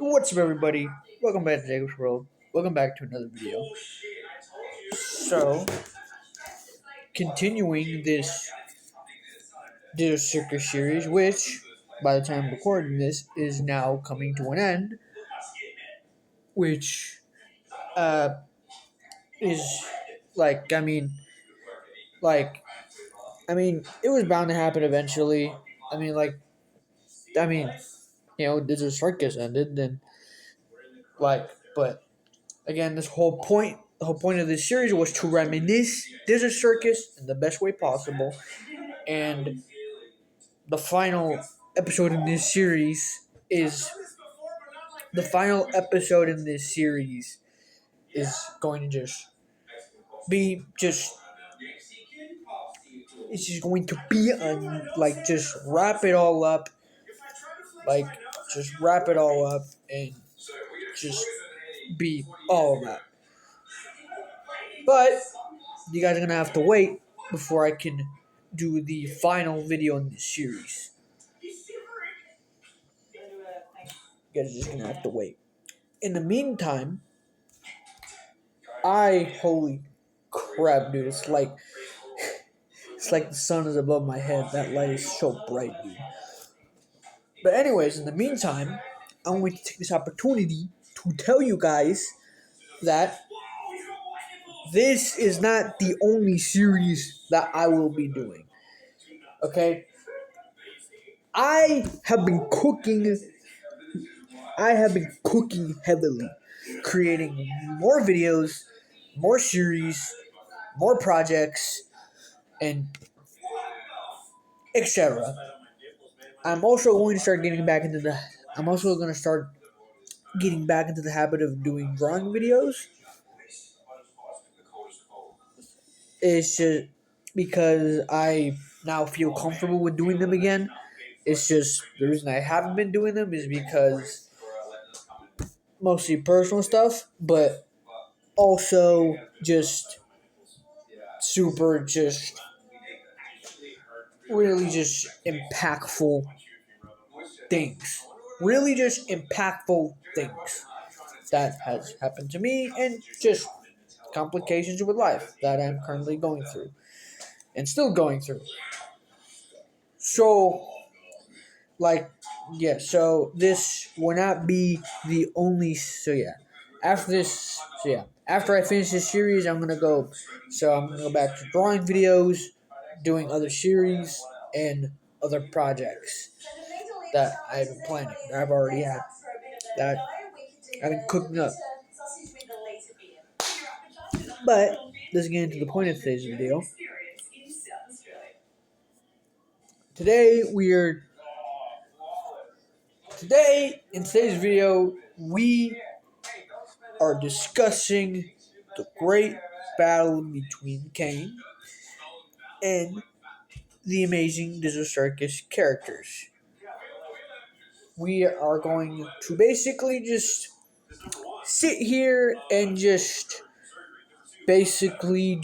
What's up, everybody? Welcome back to Jacob's World. Welcome back to another video. So, continuing this Circus series, which, by the time I'm recording this, is now coming to an end, which, is, it was bound to happen eventually. I mean, the circus ended, then, but again, the whole point of this series was to reminisce Desert Circus in the best way possible, and the final episode in this series is going to be just it's just going to be just wrap it all up, like just wrap it all up and just be all of that. But you guys are gonna have to wait before I can do the final video in this series. You guys are just gonna have to wait. In the meantime, holy crap, dude! It's like the sun is above my head. That light is so bright, dude. But anyways, in the meantime, I'm going to take this opportunity to tell you guys that this is not the only series that I will be doing. Okay? I have been cooking heavily, creating more videos, more series, more projects, and etc. I'm also going to start getting back into the habit of doing drawing videos. It's just because I now feel comfortable with doing them again. It's just the reason I haven't been doing them is because mostly personal stuff, but also just really just impactful things. Really just impactful things that has happened to me, and just complications with life that I'm currently going through and still going through. So, so this will not be the only. After I finish this series, I'm gonna go back to drawing videos, doing other series, and other projects that I've been planning, that I've already had, that I've been cooking up. But let's get into the point of today's video. In today's video, we are discussing the great battle between Caine and the amazing Desert Circus characters. We are going to basically just sit here and just essentially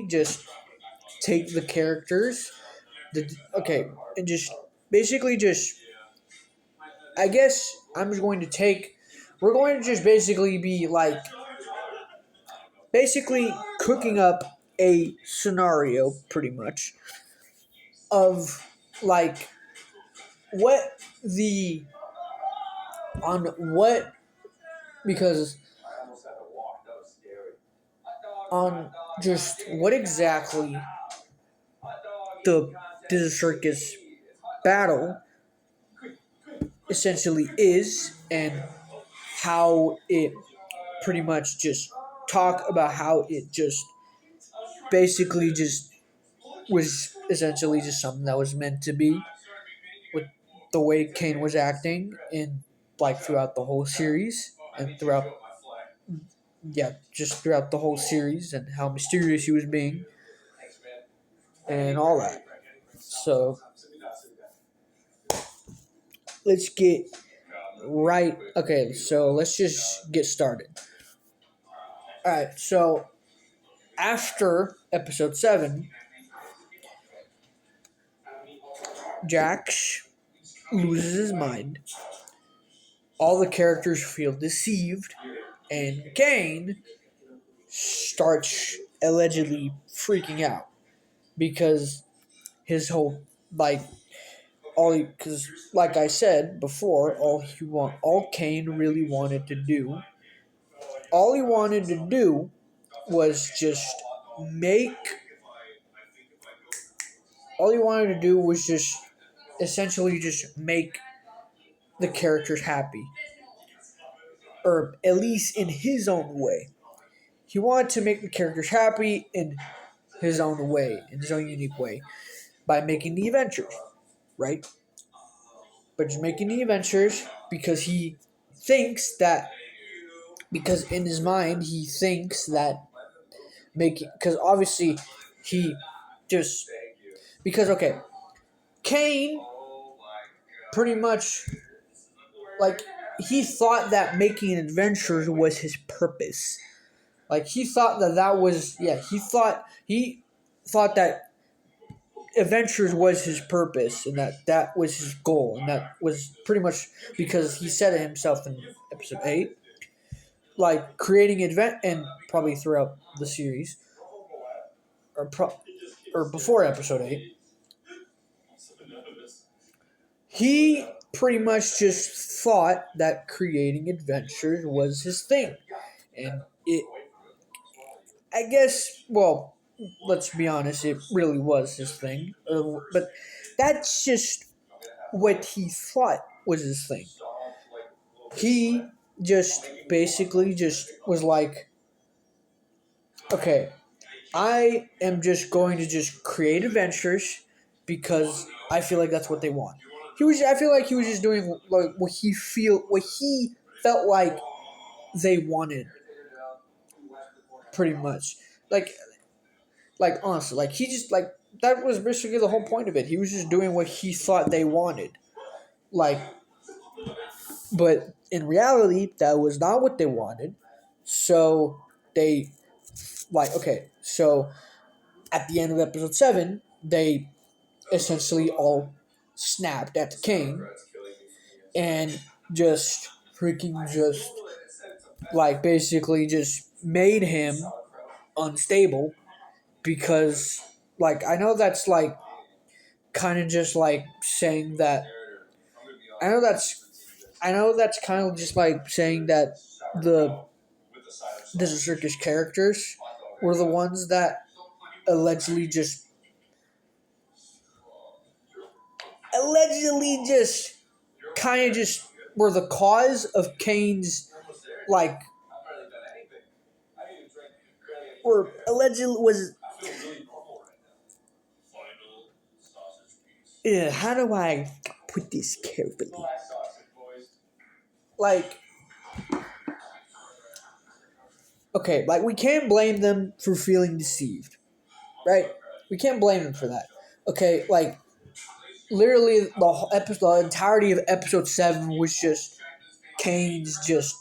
just take the characters, and just basically just, I guess I'm just going to take, we're going to just basically be basically cooking up a scenario pretty much of what the, on what, because on just what exactly the Desert Circus battle essentially is, and how it pretty much just talk about how it just basically just was essentially just something that was meant to be, with the way Caine was acting in throughout the whole series, and throughout the whole series, and how mysterious he was being and all that. So let's get right. Okay, so let's just get started. Alright, so after episode 7, Jax loses his mind. All the characters feel deceived, and Caine starts allegedly freaking out because his whole like because like I said before, all Caine really wanted to do, all he wanted to do was just make. All he wanted to do was just essentially just make the characters happy, or at least in his own way. He wanted to make the characters happy in his own way, in his own unique way, by making the adventures, right? But just making the adventures because he thinks that, because in his mind he thinks that making, because obviously he just, because okay, Caine pretty much, like, he thought that making adventures was his purpose. Like he thought that was, yeah, he thought that adventures was his purpose, and that was his goal, and that was pretty much because he said it himself in episode 8, like creating advent, and probably throughout the series, or before episode 8, he pretty much just thought that creating adventures was his thing, and it, I guess, well, let's be honest, it really was his thing, but that's just what he thought was his thing. He just basically just was like, okay, I am just going to just create adventures because I feel like that's what they want. I feel like he was just doing like what he felt like they wanted, pretty much. Like, honestly, like he just like that was basically the whole point of it. He was just doing what he thought they wanted. Like, but in reality, that was not what they wanted. So they, like, okay, so at the end of episode 7, they essentially all snapped at Caine and just freaking just like basically just made him unstable, because like kind of just like saying that I know that's I know that's kind of just like saying that the Desert Circus characters were the ones that allegedly just kind of just were the cause of Caine's, like, or allegedly was, how do I put this carefully, like, okay, like, we can't blame them for feeling deceived, right? We can't blame them for that. Okay, like, literally the entirety of episode 7 was just Caine's just,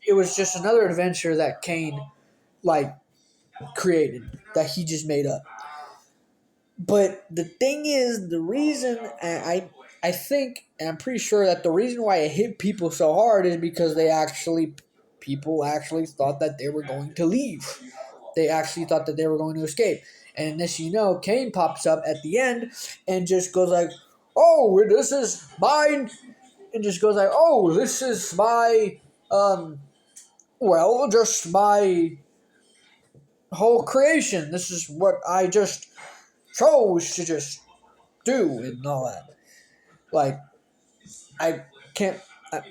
it was just another adventure that Caine, like, created, that he just made up. But the thing is, the reason I think, and I'm pretty sure that the reason why it hit people so hard is because people actually thought that they were going to leave. They actually thought that they were going to escape. And as you know, Caine pops up at the end and just goes like, "Oh, this is mine," and just goes like, "Oh, this is my, well, just my whole creation. This is what I just chose to just do," and all that. Like, I can't. I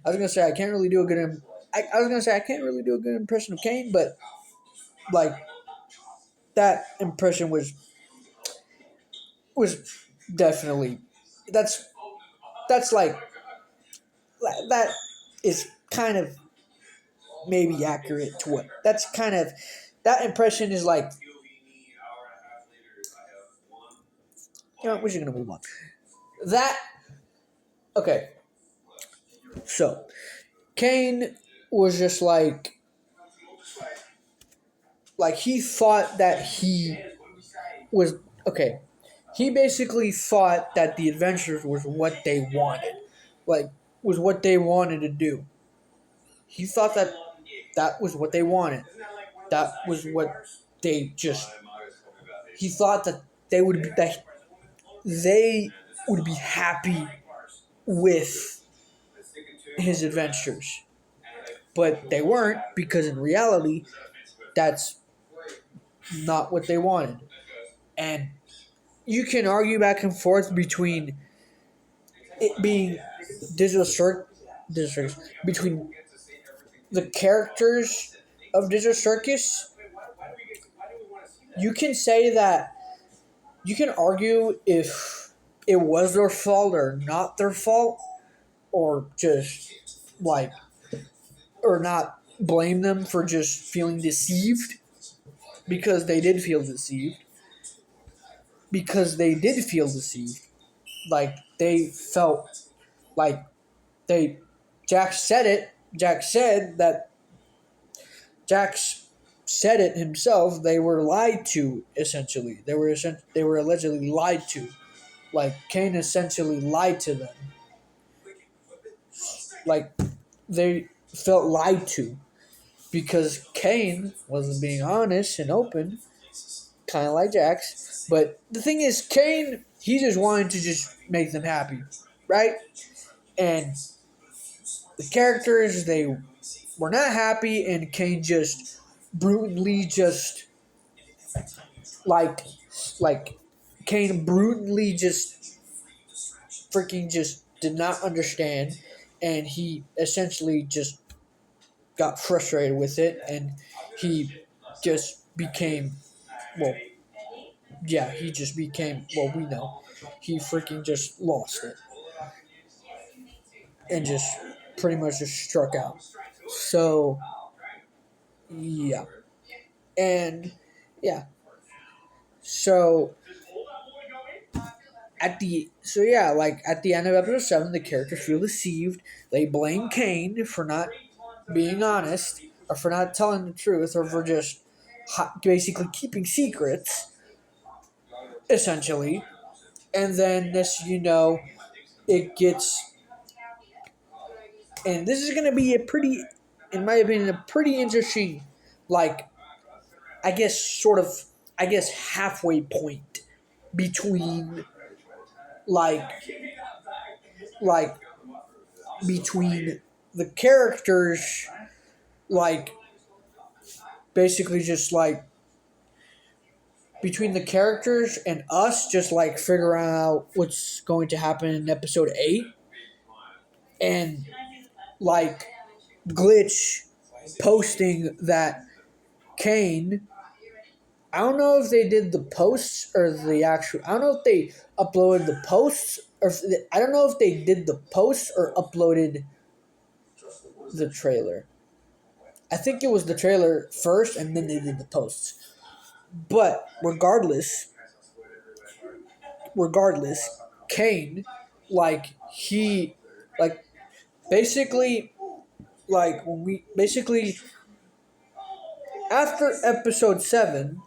was gonna say I can't really do a good. I was gonna say I can't really do a good impression of Caine, but like that impression was definitely, that's like, that is kind of maybe accurate to what, that's kind of, that impression is like, we're just gonna move on. That, okay, so Caine was just like he thought that he was, okay. he basically thought that the adventures was what they wanted, like was what they wanted to do. He thought that that was what they wanted. That was what they just. He thought that they would be happy with his adventures, but they weren't because in reality, that's not what they wanted. And you can argue back and forth between it being digital circus between the characters of Digital Circus. You can say that you can argue if it was their fault or not their fault, or just like, or not blame them for just feeling deceived because they did feel deceived. Because they did feel deceived. Like they felt like they. Jack said it. Jack said that Jax said it himself. They were lied to. Essentially, they were allegedly lied to. Like Caine essentially lied to them. Like they felt lied to because Caine wasn't being honest and open, kind of like Jax. But the thing is, Caine, he just wanted to just make them happy, right? And the characters, they were not happy, and Caine just brutally just like like Caine brutally just freaking just did not understand, and he essentially just got frustrated with it, and he just became, well, yeah, he just became, well, we know, he freaking just lost it and just pretty much just struck out. So yeah, and yeah, so like at the end of episode 7, the characters feel deceived. They blame Caine for not being honest, or for not telling the truth, or for just basically keeping secrets, essentially. And then it gets, and this is going to be a pretty, in my opinion, a pretty interesting, like, I guess, sort of, I guess, halfway point between, like, like, between the characters, like, basically just like between the characters and us just like figuring out what's going to happen in episode 8, and like Glitch posting that Caine, I don't know if they did the posts or the actual, I don't know if they uploaded the posts, or I don't know if they did the posts or uploaded the trailer. I think it was the trailer first and then they did the posts. But regardless, Caine, like he, like basically, like when we basically after episode 7,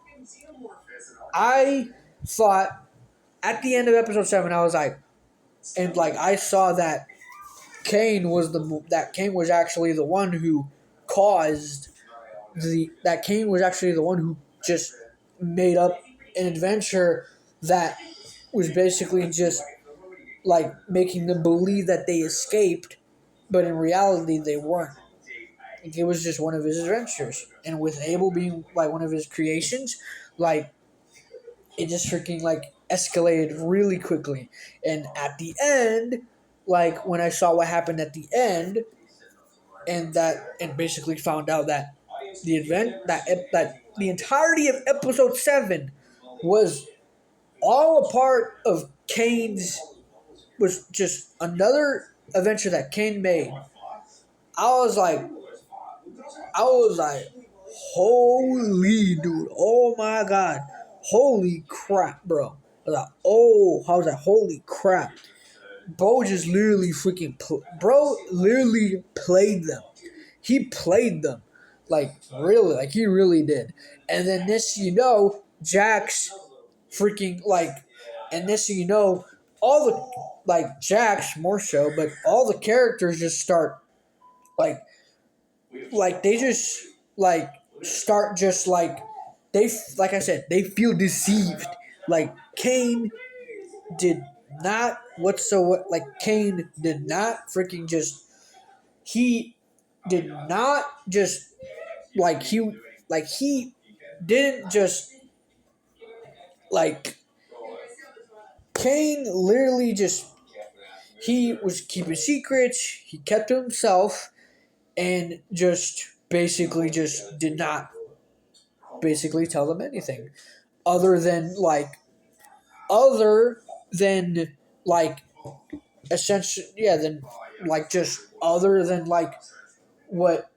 I thought at the end of episode 7, I was like, and like I saw that Caine was actually the one who caused that Caine was actually the one who just made up an adventure that was basically just like making them believe that they escaped, but in reality they weren't. Like, it was just one of his adventures, and with Abel being like one of his creations, like it just freaking like escalated really quickly. And at the end, like when I saw what happened at the end, and basically found out that that the entirety of episode 7 was all a part of Caine's, was just another adventure that Caine made. I was like, holy dude, oh my god, holy crap, bro. I was like, holy crap. Bro just literally bro literally played them. He played them. Like, really, like he really did. And then Jax freaking like, And this, you know, all the like Jax more so, but all the characters just start like they just like start just like I said, they feel deceived. Like Caine did not whatsoever. Like Caine did not freaking just. He did not just he didn't just like Caine literally just he was keeping secrets. He kept to himself and just basically just did not basically tell them anything other than other than like essentially than just other than what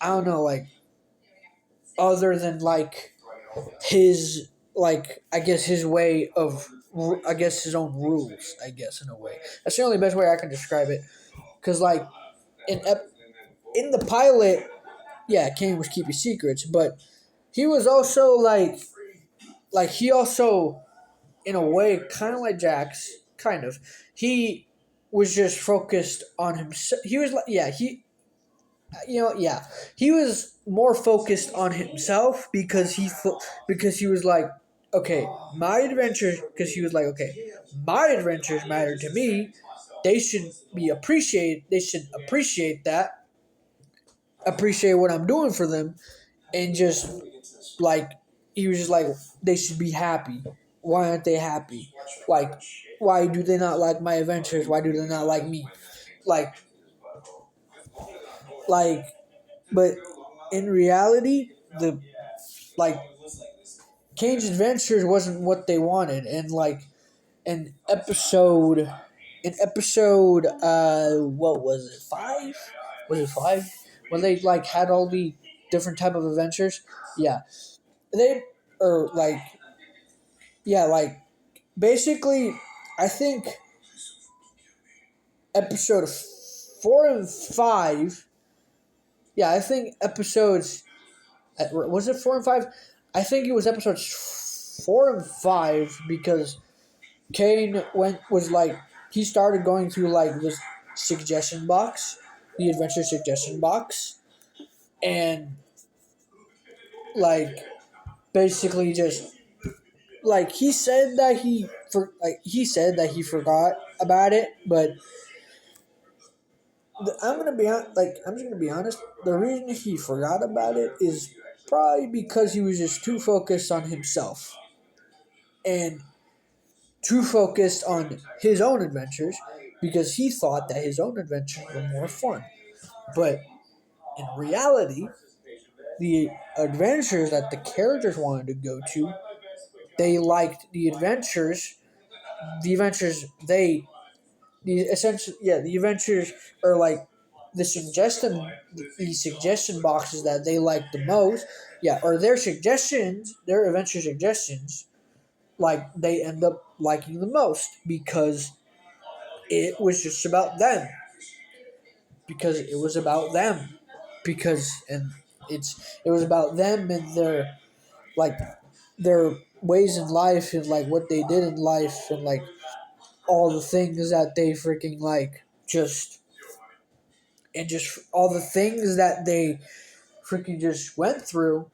I don't know other than his I guess his way of I guess his own rules, I guess, in a way. That's the only best way I can describe it. Because in in the pilot, yeah, Caine was keeping secrets, but he was also he also in a way kind of like Jax, kind of. He was just focused on himself. He was he was more focused on himself because because he was like, okay, my adventures, because he was like, okay, my adventures matter to me. They should be appreciated. They should appreciate that, appreciate what I'm doing for them, and just like he was just like they should be happy. Why aren't they happy? Like, why do they not like my adventures? Why do they not like me? Like, like, but in reality, the like Caine's adventures wasn't what they wanted, and in episode what was it, 5? Was it 5 when they had all the different type of adventures? Yeah, they or basically, I think episode 4 and 5. Yeah, I think episodes was it 4 and 5? I think it was episodes 4 and 5 because Caine he started going through this suggestion box, the adventure suggestion box, and like basically just he said that he forgot about it, but I'm just gonna be honest. The reason he forgot about it is probably because he was just too focused on himself and too focused on his own adventures because he thought that his own adventures were more fun. But in reality, the adventures that the characters wanted to go to, they liked the adventures. The adventures they the essentially the adventures are the suggestion boxes that they like the most, or their adventure suggestions, they end up liking the most because it was just about them. Because it was about them. It was about them and like their ways in life and what they did in life and all the things that they freaking just all the things that they freaking just went through,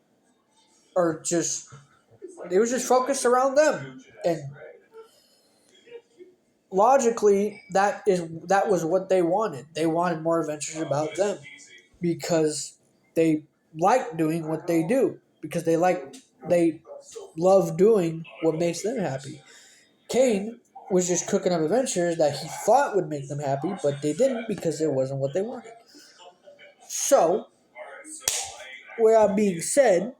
or just it was just focused around them. And logically, that was what they wanted. They wanted more adventures about them because they like doing what they do, because they love doing what makes them happy. Caine was just cooking up adventures that he thought would make them happy, but they didn't because it wasn't what they wanted. So, with that being said,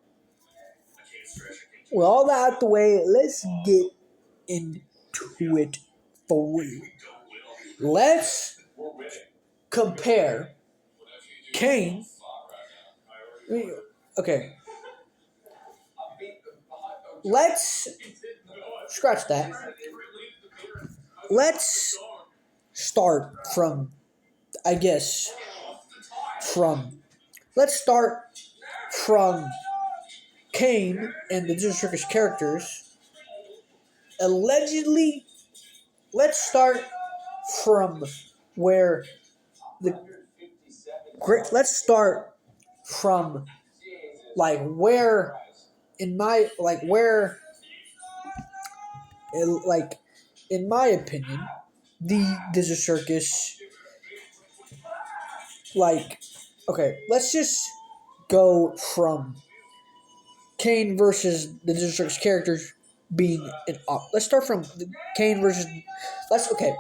with all that out the way, let's get into it for real. Let's compare Caine. Okay. Let's scratch that. Let's start from, I guess, let's start from Caine and the Digital Circus characters allegedly, let's start from where the let's start from like where in my like where like in my opinion the Desert Circus, like, okay, let's just go from Caine versus the Desert Circus characters being an op. Let's start from Caine versus. Okay.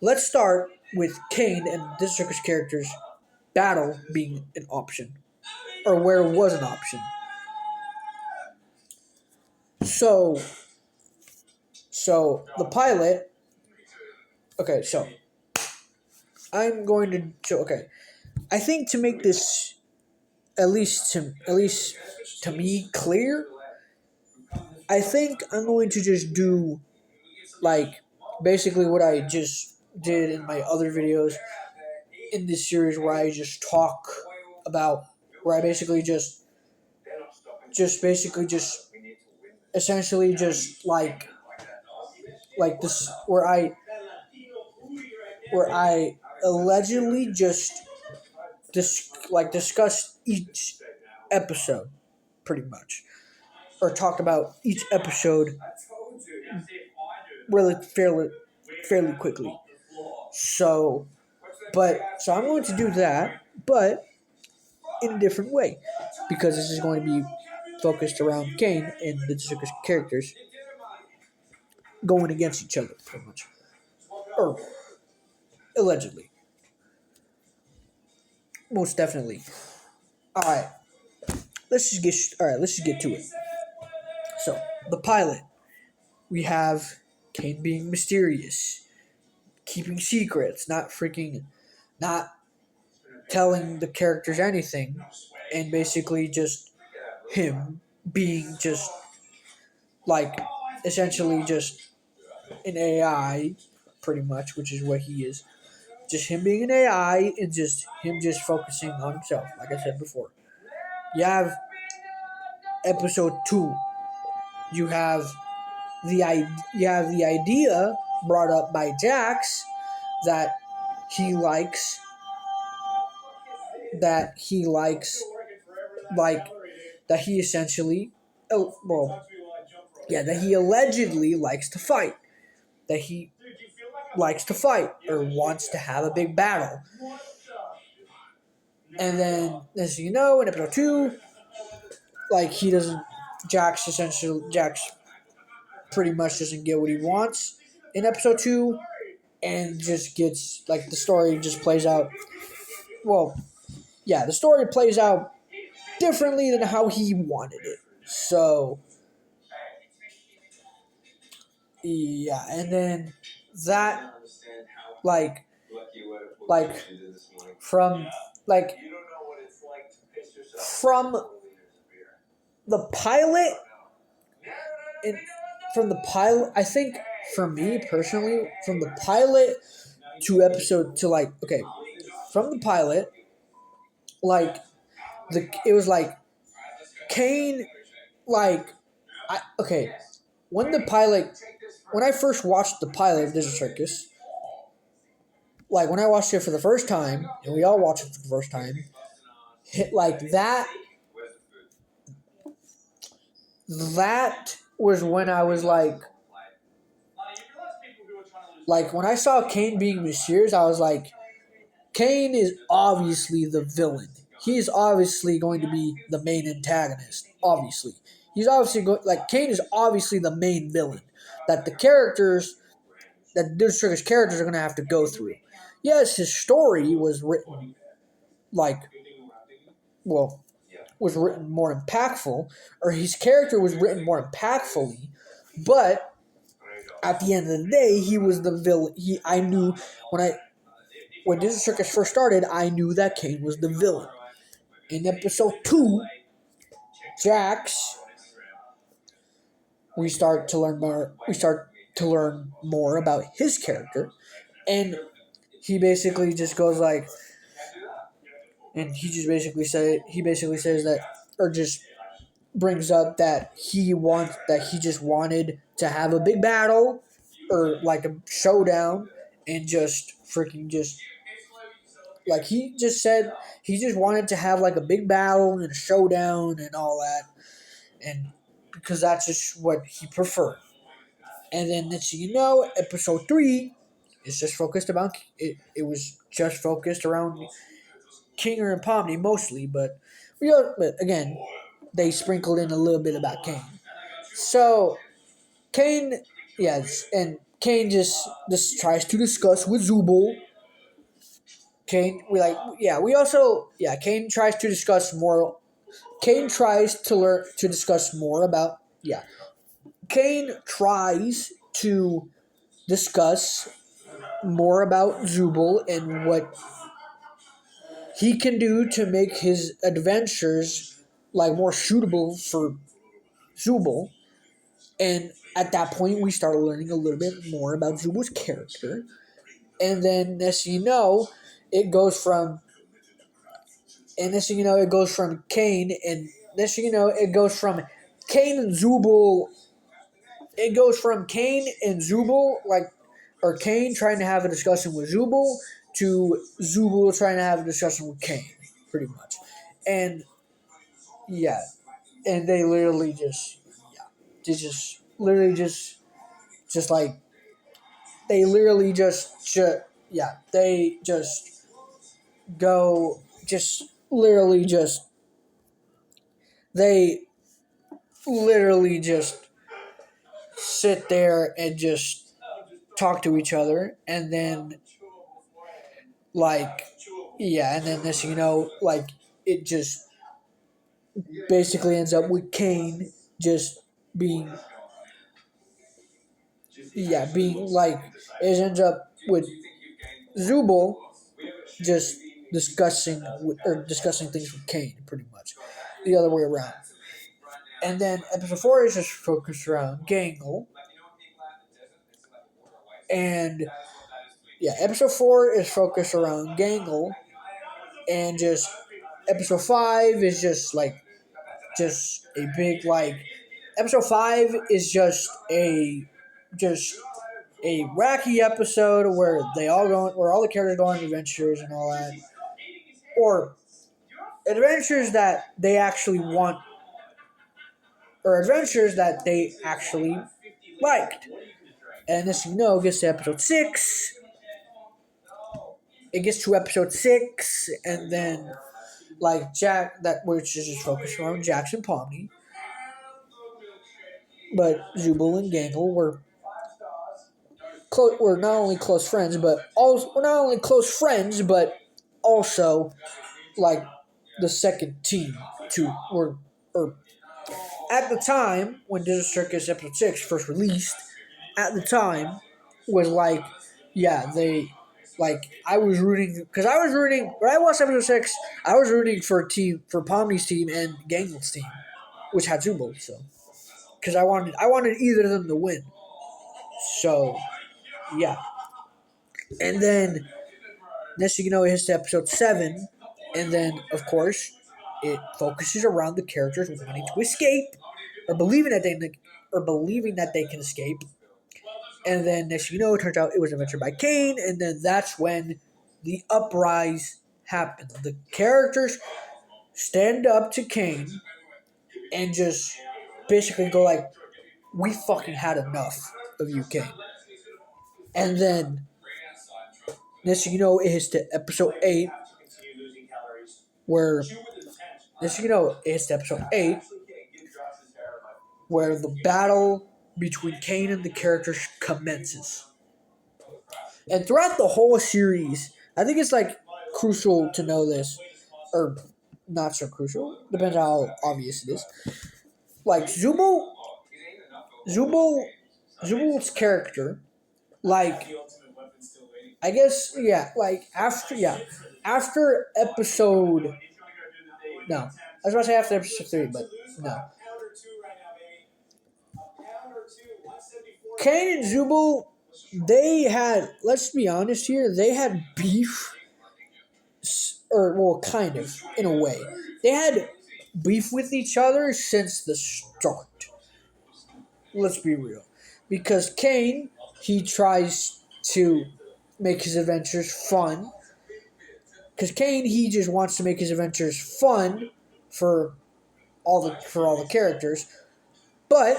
Let's start with Caine and the Desert Circus characters battle being an option, or where it was an option. So, the pilot. Okay, so I'm going to. So okay, I think to make this at least to me clear, I think I'm going to just do like basically what I just did in my other videos in this series, where I just talk about, where I basically just essentially just like this, where I allegedly just discussed each episode pretty much, or talked about each episode really fairly quickly. So I'm going to do that, but in a different way, because this is going to be focused around Caine and the circus characters going against each other, pretty much, or allegedly, most definitely. All right, let's just get to it. So the pilot, we have Caine being mysterious, keeping secrets, not telling the characters anything, and basically just him being just like essentially just an AI, pretty much, which is what he is. Just him being an AI and just him just focusing on himself, like I said before. You have episode 2. You have the idea brought up by Jax that he likes like that he essentially that he allegedly likes to fight, that he likes to fight or wants to have a big battle. And then, as you know, in episode 2, like he doesn't, Jax pretty much doesn't get what he wants in episode 2, and just gets, like, the story just plays out, the story plays out differently than how he wanted it. So, yeah, and then that, like, from, like, from the pilot, and from the pilot, I think, for me personally, from the pilot to episode to, like, okay, from the pilot, like, it was like Caine, like, when I first watched the pilot of Desert Circus, like, when I watched it for the first time, and we all watched it for the first time, like, that was when I was like, when I saw Caine being mysterious, I was like, Caine is obviously the villain. He's obviously going to be the main antagonist. Obviously. He's obviously Caine is obviously the main villain that the Circus characters are going to have to go through. Yes, his story was written was written more impactful, or his character was written more impactfully, but at the end of the day, he was the villain. I knew when Desert Circus first started, I knew that Caine was the villain. In episode 2, Jax, we start to learn more about his character, and he basically just goes like, and he basically says that, or just brings up that he just wanted to have a big battle or like a showdown and just freaking just like he just said he just wanted to have like a big battle and a showdown and all that and because that's just what he preferred. And then next thing you know, episode 3 is just focused about it was just focused around Kinger and Pomni mostly, but again, they sprinkled in a little bit about Caine. So Caine, yes, and Caine just tries to discuss with Zubul. Caine, we also, Caine tries to discuss more. Caine tries to learn to discuss more about, Caine tries to discuss more about Zubul and what he can do to make his adventures like more suitable for Zubul. And at that point, we started learning a little bit more about Zubul's character. And then, as you know, it goes from, and as you know, it goes from Caine, and as you know, it goes from Caine and Zubul. It goes from Caine and Zubul, or Caine trying to have a discussion with Zubul, to Zubul trying to have a discussion with Caine, pretty much. And yeah, and they literally just, they just literally just like they literally they just go, just literally just, they literally just sit there and just talk to each other, and then like, and then this, it just basically ends up with Caine just being, being like, it ends up with Zubul just discussing things with Caine, pretty much, the other way around. And then episode 4 is just focused around Gangle, and episode 4 is focused around Gangle, and just episode 5 is just a big episode 5 is just a wacky episode where where all the characters go on adventures and all that, or adventures that they actually want, or adventures that they actually liked. And as you know, it gets to episode 6. It gets to episode 6, and then which is just focused around Jackson Pomney. But Zubul and Gangle were not only close friends, but also like the second team to or at the time when Desert Circus episode 6 first released, at the time was they I was rooting because I was rooting when I watched episode 6. I was rooting for Pomney's team and Gangle's team, which had Zubul, so because I wanted either of them to win. So yeah, and then next thing you know, it hits to episode 7, and then of course it focuses around the characters wanting to escape or believing that they can escape. And then next thing you know, it turns out it was invented by Caine, and then that's when the uprise happens. The characters stand up to Caine and just basically go like, "We fucking had enough of you, Caine." And then next thing you know, it hits to episode 8, where next thing you know, it hits to episode 8, where the battle between Caine and the characters commences. And throughout the whole series, I think it's crucial to know this, or not so crucial, depends how obvious it is. Zubul's character, I guess, after episode, no, I was about to say after episode 3, but no. Caine and Zubul, they had, let's be honest here, they had beef, or, well, kind of, in a way. beef with each other since the start. Let's be real. Because Caine, he tries to make his adventures fun. Because Caine, he just wants to make his adventures fun for all the characters. But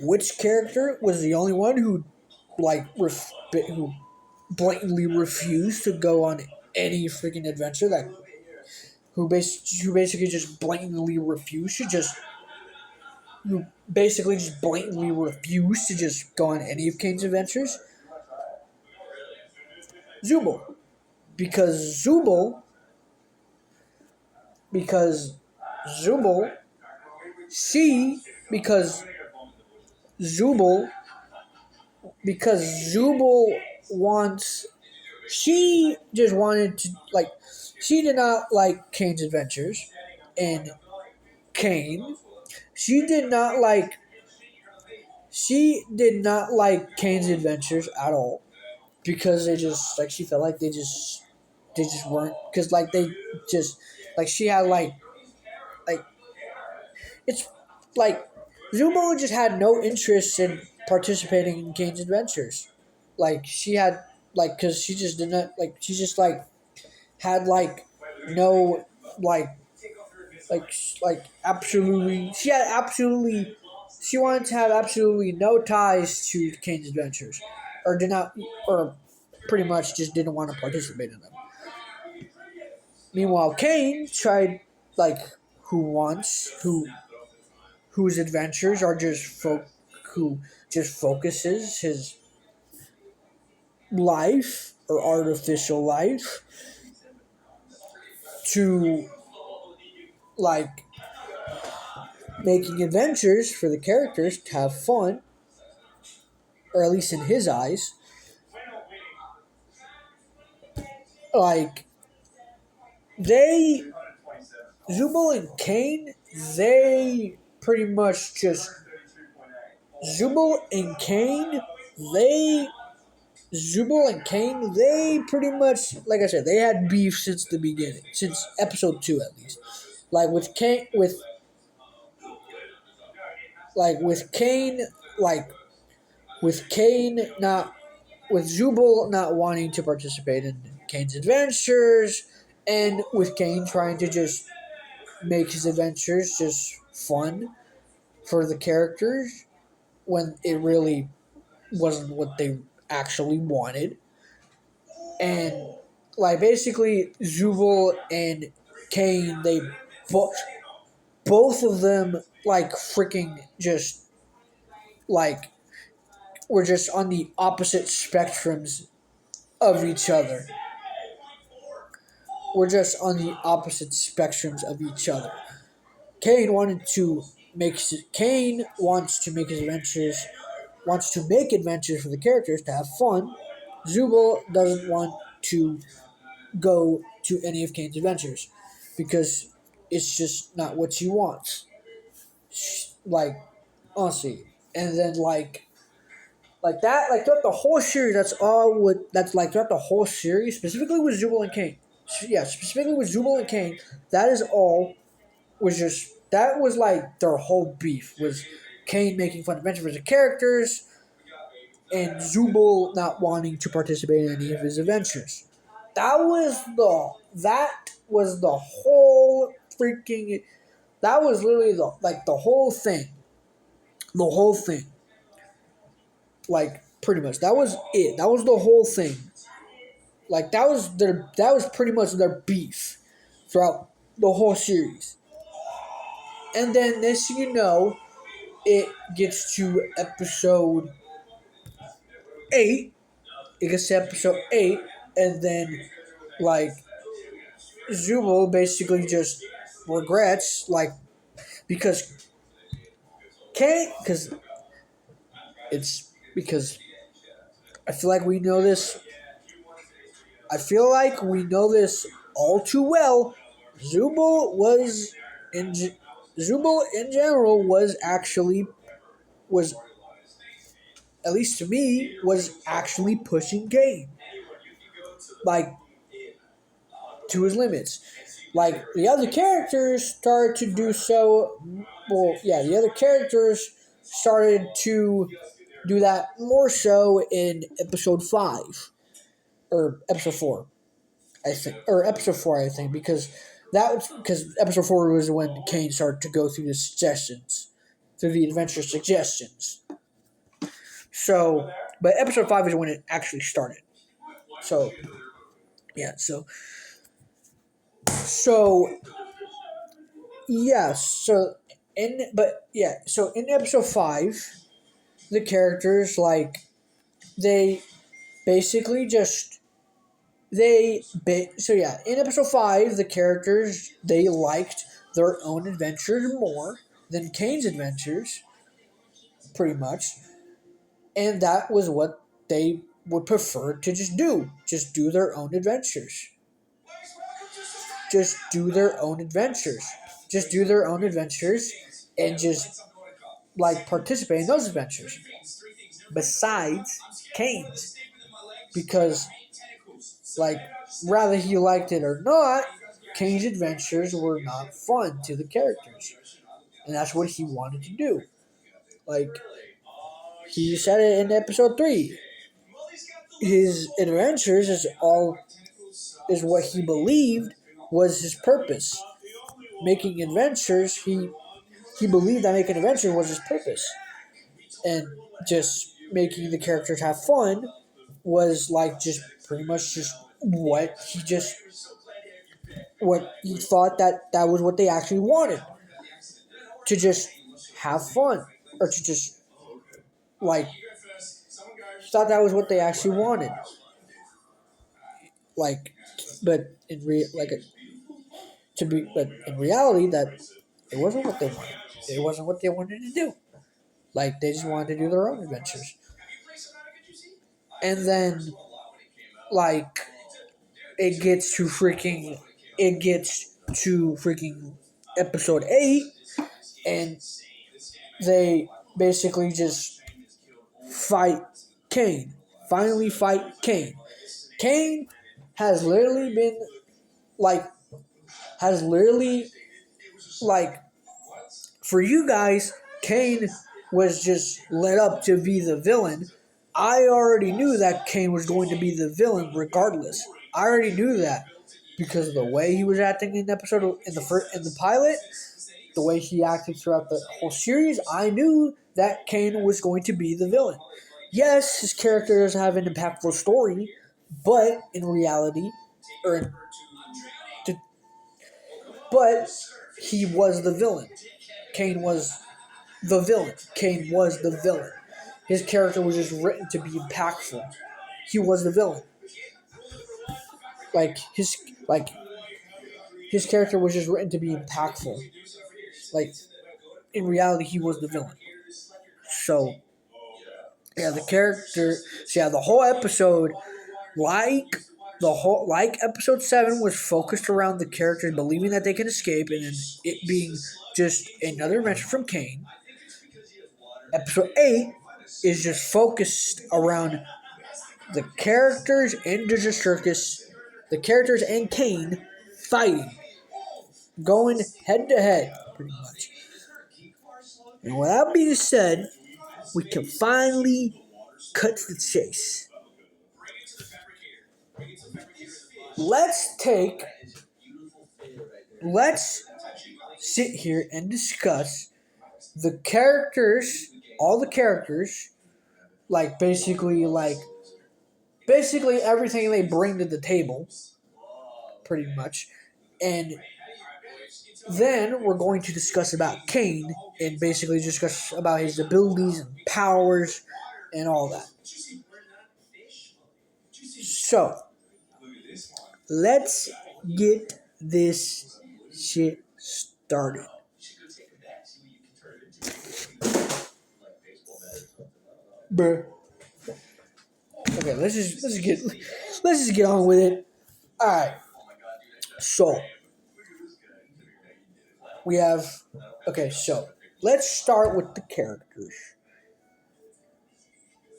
which character was the only one who who blatantly refused to go on any freaking adventure that who basically just blatantly refused to just who basically just blatantly refused to just go on any of Kane's adventures? Zubul. Because Zubul because Zubul she Zubul because Zubul wants she just wanted to she did not like Kane's adventures and Caine. She did not like Kane's adventures at all because they just she felt like they just weren't because they just she had like it's like Zumo just had no interest in participating in Kane's adventures. She had because she just didn't she just had no like absolutely she wanted to have absolutely no ties to Kane's adventures or did not or pretty much just didn't want to participate in them. Meanwhile, Caine tried like who wants whose adventures are who just focuses his life or artificial life to like making adventures for the characters to have fun, or at least in his eyes. Like they, Zubul and Caine, they pretty much just Zubul and Caine, they Zubul and Caine, they pretty much, like I said, they had beef since the beginning, since episode 2 at least. Like with Caine, with Caine, like with Caine not with Zubul not wanting to participate in Caine's adventures, and with Caine trying to just make his adventures just fun for the characters when it really wasn't what they actually wanted. And basically Zubul and Caine, they both both of them freaking just like were just on the opposite spectrums of each other. We're just on the opposite spectrums of each other. Caine wanted to Caine wants to make his adventures wants to make adventures for the characters to have fun. Zubul doesn't want to go to any of Caine's adventures because it's just not what she wants. Like honestly, and then that throughout the whole series, that's throughout the whole series, specifically with Zubul and Caine. Yeah, specifically with Zubul and Caine, that is all was just that was their whole beef was Caine making fun of the characters and Zubul not wanting to participate in any of his adventures. That was the whole freaking that was literally the whole thing. The whole thing. Pretty much. That was it. That was the whole thing. That was pretty much their beef throughout the whole series. And then this it gets to episode 8. It gets to episode 8 and then Zubul basically just regrets because because it's because I feel like we know this. I feel like we know this all too well. Zubul was in Zubul in general was at least to me was actually pushing Caine like to his limits. like the other characters started to do so. Well, yeah, the other characters started to do that more so in episode 5 or episode 4, I think, or episode 4, I think, because episode 4 was when Caine started to go through the suggestions, through the adventure suggestions. So, but episode 5 is when it actually started. So, yeah, so yeah, so in episode 5, the characters they basically just so yeah, in episode 5, the characters they liked their own adventures more than Caine's adventures, pretty much, and that was what they would prefer to just do their own adventures, just do their own adventures, just do their own adventures, and just participate in those adventures. Besides Caine's, because like rather he liked it or not, Caine's adventures were not fun to the characters, and that's what he wanted to do. Like he said it in episode 3, his adventures is what he believed was his purpose. Making adventures, he believed that making adventures was his purpose, and just making the characters have fun was just pretty much just what he thought that was what they actually wanted, to just have fun, or to just like he thought that was what they actually wanted, like but in re like to be but in reality that it wasn't what they wanted. It wasn't what they wanted to do. Like they just wanted to do their own adventures. And then like it gets to freaking episode 8, and they basically just fight Caine. Finally fight Caine. Caine has literally been like has literally like for you guys, Caine was just led up to be the villain. I already knew that Caine was going to be the villain regardless. I already knew that because of the way he was acting in the episode in the pilot, the way he acted throughout the whole series. I knew that Caine was going to be the villain. Yes, his character doesn't have an impactful story, but in reality, or but he was the villain. Caine was the villain. Caine was the villain. His character was just written to be impactful. He was the villain. Like like his character was just written to be impactful. Like in reality, he was the villain. So yeah, the whole episode, like episode 7, was focused around the characters believing that they can escape, and then it being just another adventure from Caine. Episode 8 is just focused around the characters in Desert Circus, the characters and Caine fighting, going head to head, pretty much. And with that being said, we can finally cut to the chase. Let's sit here and discuss the characters, all the characters, basically everything they bring to the table, pretty much. And then we're going to discuss about Caine and basically discuss about his abilities and powers and all that. So, let's get this shit started. Bruh. Okay, let's just get on with it. Alright. So we have so let's start with the characters.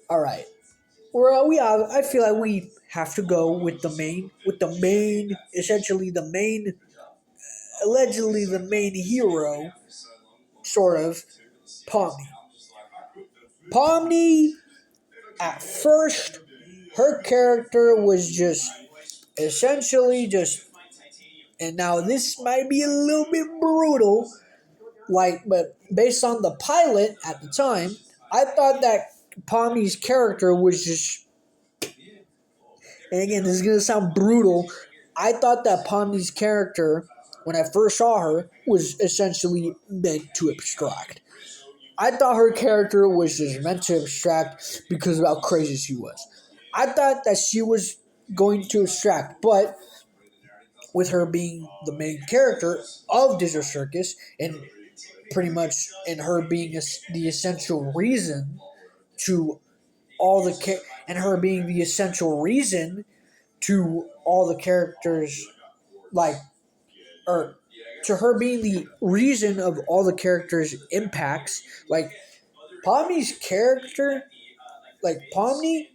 Alright. I feel like we have to go with the main essentially the main allegedly the main hero, sort of, Pomni. Pomni, at first, her character was just essentially just, and now this might be a little bit brutal, but based on the pilot at the time, I thought that Pomni's character was just, and again, this is gonna sound brutal. I thought that Pomni's character, when I first saw her, was essentially meant to abstract. I thought her character was just meant to abstract because of how crazy she was. I thought that she was going to abstract, but with her being the main character of Digital Circus, and pretty much, and her being the essential reason to all the and her being the essential reason to all the characters, like, or to her being the reason of all the characters' impacts, like Pomni's character, like Pomni,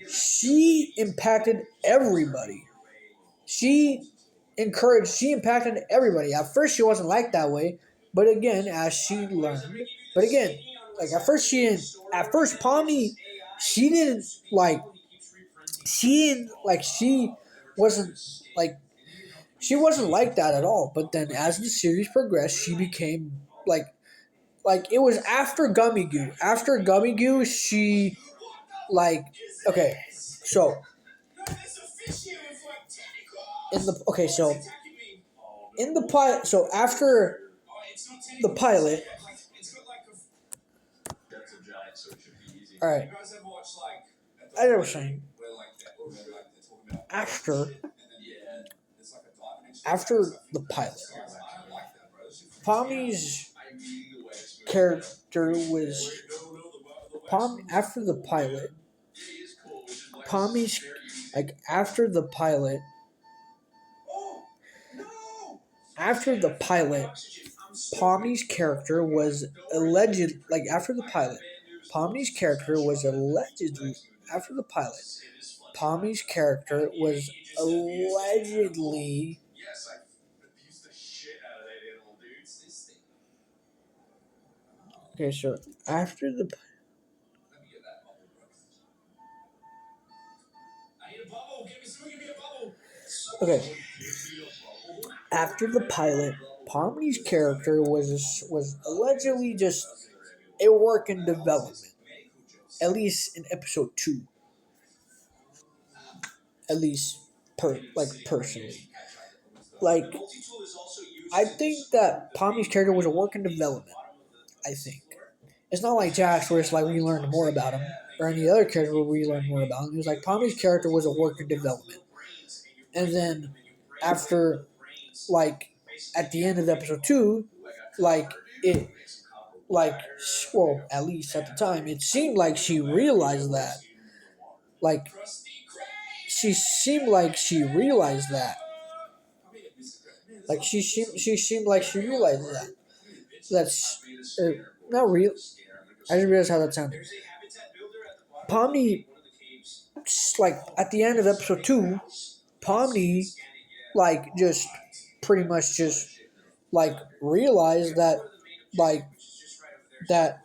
she impacted everybody. She impacted everybody. At first, she wasn't like that way, but again, as she learned, but again, like at first, Pomni, she didn't like, she wasn't like, she wasn't like that at all. But then as the series progressed, she became like it was after Gummy Goo. After Gummy Goo, she like okay, so in the okay, so in the pilot, so after the pilot, all right, as I was saying, after after the pilot, Pommy's character was after the pilot. Pommy's like after the pilot, Pommy's character was alleged like after the pilot. Pommy's character was allegedly after the pilot. Pommy's character was allegedly okay. So after the okay, after the pilot, Pommy's character was allegedly just a work in development. At least in episode 2. At least personally. Like, I think that Pommy's character was a work in development. I think. It's not like Jax where it's like we learned more about him, or any other character where we learned more about him. It was like Pommy's character was a work in development. And then after, like, at the end of episode 2, like, it, like, well, at least at the time, it seemed like she realized that. Like, she seemed like she realized that. Like, she seemed like she realized that. That's, not real. I just realized how that sounded. Pomni, like, at the end of episode 2, Pomni, like, just pretty much just, like, realized that, like, that,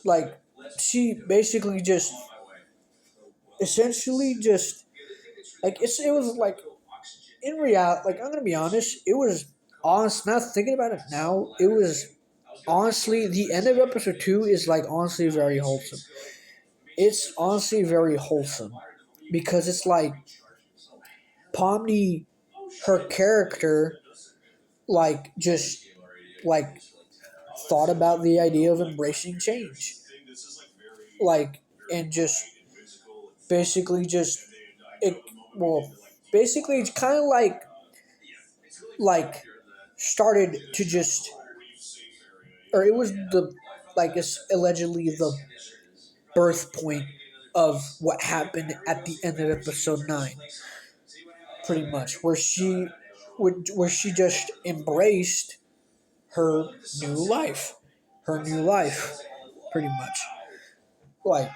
like, she basically just, essentially just, like, it was, like, in reality, like, I'm gonna be honest, it was, honest, now thinking about it now, it was, honestly, the end of episode 2 is, like, honestly very wholesome. It's honestly very wholesome. Because it's like, Pomni, her character, like, just, like, thought about the idea of embracing change. Like, and just, basically just, it, well, basically it's kind of like, started to just, or it was the, like, it's allegedly the birth point of what happened at the end of episode 9. Pretty much, where she just embraced her new life, pretty much. Like,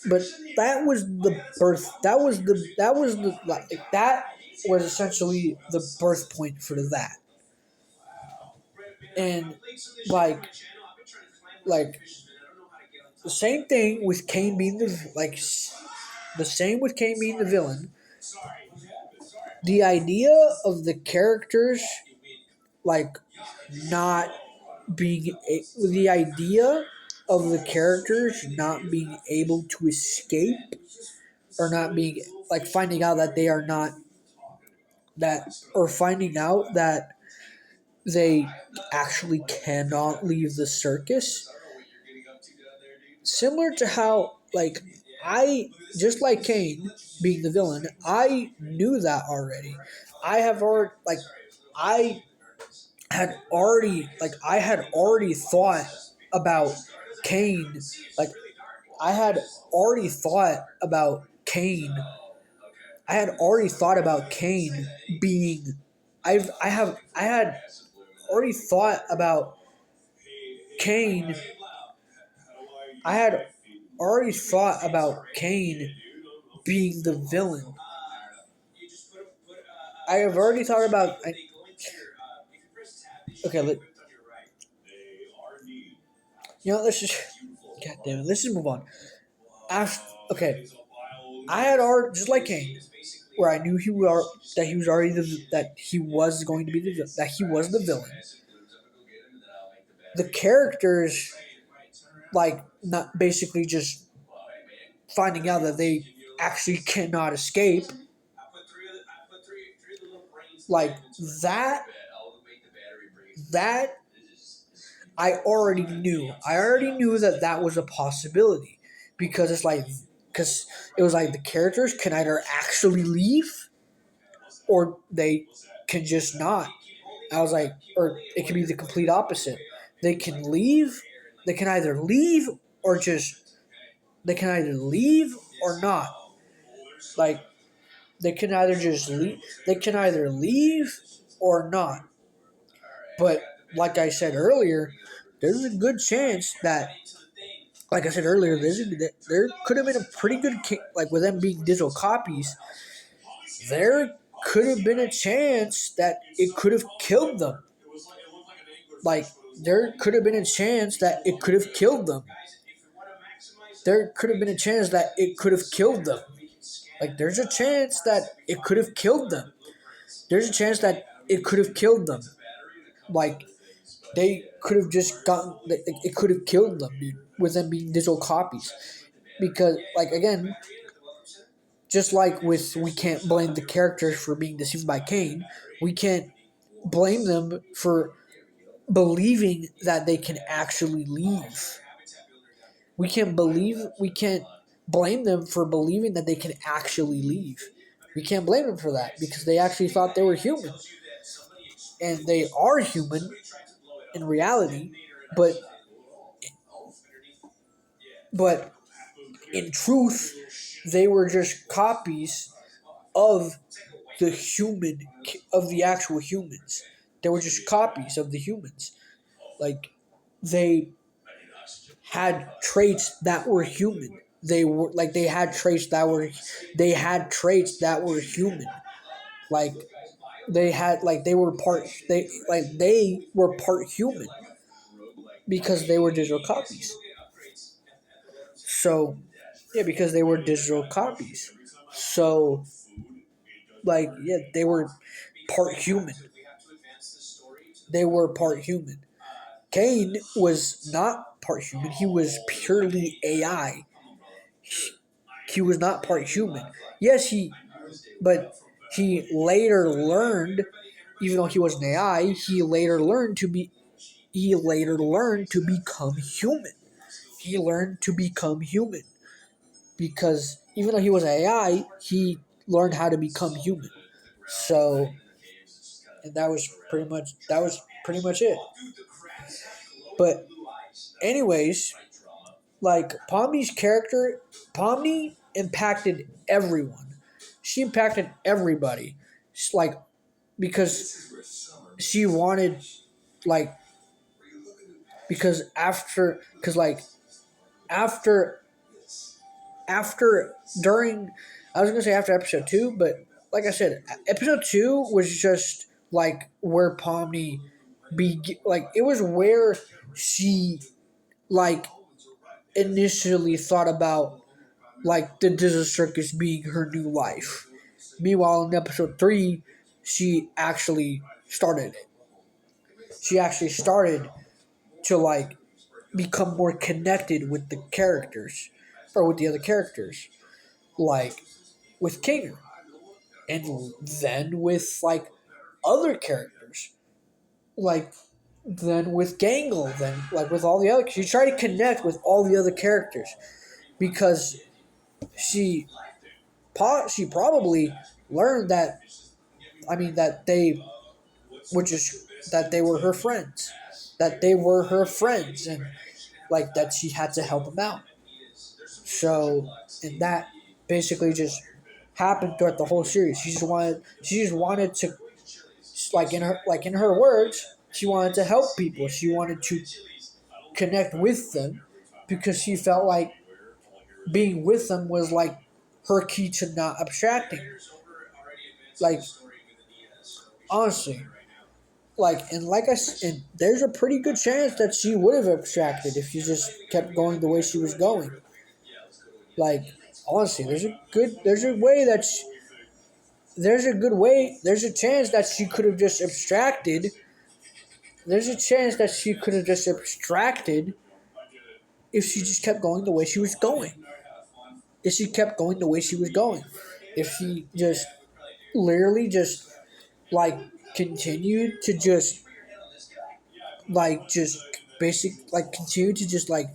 but that was the birth. That was the like that. was essentially the birth point for that. And like like the same thing with Caine being the same with Caine being the villain. The idea of the characters like not being the idea of the characters not being able to escape or not being like finding out that they are not that or finding out that they actually cannot leave the circus, similar to how like I just like Caine being the villain, I knew that already. I have already like I I had already thought about Caine. Like I had already thought about Caine. I had already thought about Caine being I had already thought about Caine. I had already thought about Caine being the villain. I have already thought about okay, let's just God damn it, let's just move on. After, okay, I had already just like Caine, where I knew that he was already that he was going to be that he was the villain. The characters, like not basically just finding out that they actually cannot escape, like that. That I already knew. I already knew that that was a possibility because because it was like the characters can either actually leave or they can just not. I was like, or it can be the complete opposite. They can leave. They can either leave or just. They can either leave or not. Like they can either just leave. They can either leave or not. But like I said earlier, there's a good chance that, like I said earlier, there could have been a pretty good like with them being digital copies. There could have been a chance that it could have killed them. Like there could have been a chance that it could have killed them. There could have been a chance that it could have killed them. Like there's a chance that it could have killed them. There's a chance that it could have killed them. Like they could have just gotten. It could have killed them, dude, with them being digital copies. Because, like again, just like with we can't blame the characters for being deceived by Caine, we can't blame them for believing that they can actually leave. We can't blame them for believing that they can actually leave. We can't blame them for that because they actually thought they were human. And they are human in reality, but in truth, they were just copies of the human of the actual humans. They were just copies of the humans. Like they had traits that were human. They had traits that were human. Like they were part human because they were digital copies. So yeah, because they were digital copies. So yeah, they were part human. They were part human. Caine was not part human. He was purely AI. He was not part human. Yes, but he later learned, even though he was an AI, he later learned to become human. He learned to become human because even though he was AI, he learned how to become human. So, and that was pretty much it. But anyways, like Pomni's character, Pomni impacted everyone. She impacted everybody. Like because she wanted like because after after during I was gonna say after episode 2, but like I said, episode 2 was just like where Pomni like it was where she like initially thought about like the Disney Circus being her new life. Meanwhile, in episode 3, she actually started it. She actually started to like become more connected with the characters or with the other characters, like with Caine, and then with like other characters, like then with Gangle, then like with all the other. She tried to connect with all the other characters because she she probably learned that that they were just that they were her friends, and like that she had to help them out. So and that basically just happened throughout the whole series. She just wanted to like in her words, she wanted to help people. She wanted to connect with them because she felt like being with them was like her key to not abstracting. Like honestly, and there's a pretty good chance that she would have abstracted if she just kept going the way she was going. Like honestly, there's a way that there's a good way there's a chance that she could have just abstracted. There's a chance that she could have just abstracted if she just kept going the way she was going. If she kept going the way she was going. If she just literally just like continued to just basic like continue to just like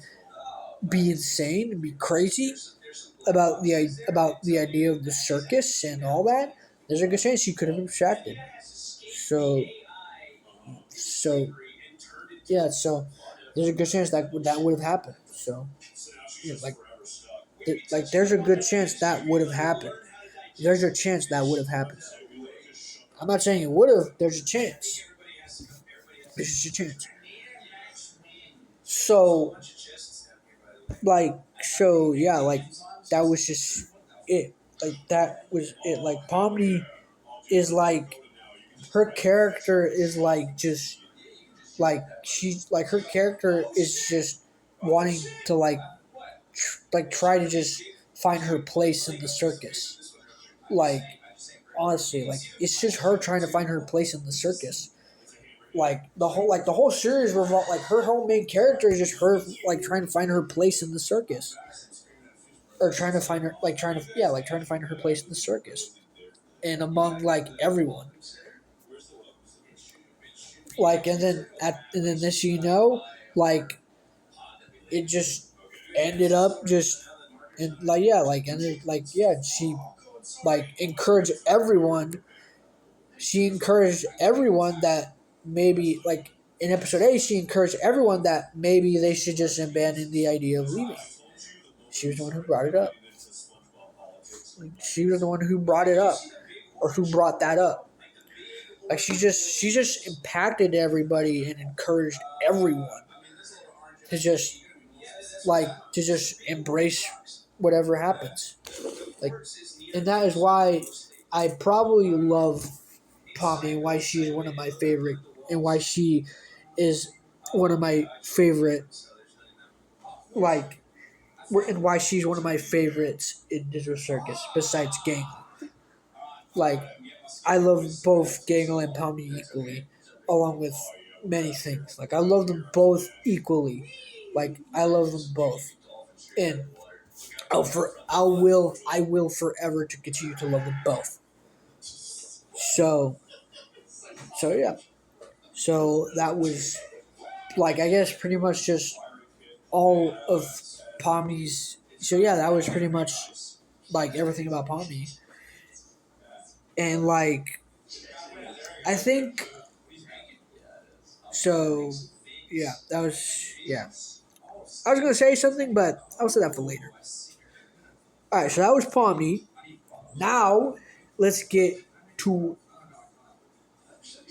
be insane and be crazy about the idea of the circus and all that, there's a good chance she could have abstracted. So so yeah, so there's a good chance that would have happened. So yeah, like there's a good chance that would have happened. There's a chance that would have happened. I'm not saying it would have. There's a chance. There's just a chance. So yeah, like that was just it. Like that was it. Like Pomni is like her character is like just like she's like her character is just wanting to like try to just find her place in the circus. Like honestly, like it's just her trying to find her place in the circus. Like the whole series revolve like her whole main character is just her like trying to find her place in the circus, or trying to find her like trying to yeah like trying to find her place in the circus and among like everyone. Like and then this like it just ended up just and like yeah like and it, like yeah she like encouraged everyone. She encouraged everyone that maybe like in episode 8 she encouraged everyone that maybe they should just abandon the idea of leaving. She was the one who brought it up. She was the one who brought it up, or who brought that up. Like she just impacted everybody and encouraged everyone to just to just embrace whatever happens. Like, and that is why I probably love Poppy and why she's one of my favorite, and why she is one of my favorite, like, and why she's one of my favorites in Digital Circus besides Gangle. Like, I love both Gangle and Poppy equally, along with many things. Like, I love them both equally. Like, I love them both, and I will forever to continue to love them both. So yeah. So that was like I guess pretty much just all of Pomni's. So yeah, that was pretty much like everything about Pomni. And like I think so yeah, that was yeah. I was gonna say something, but I'll say that for later. Alright, so that was Pomni. Now let's get to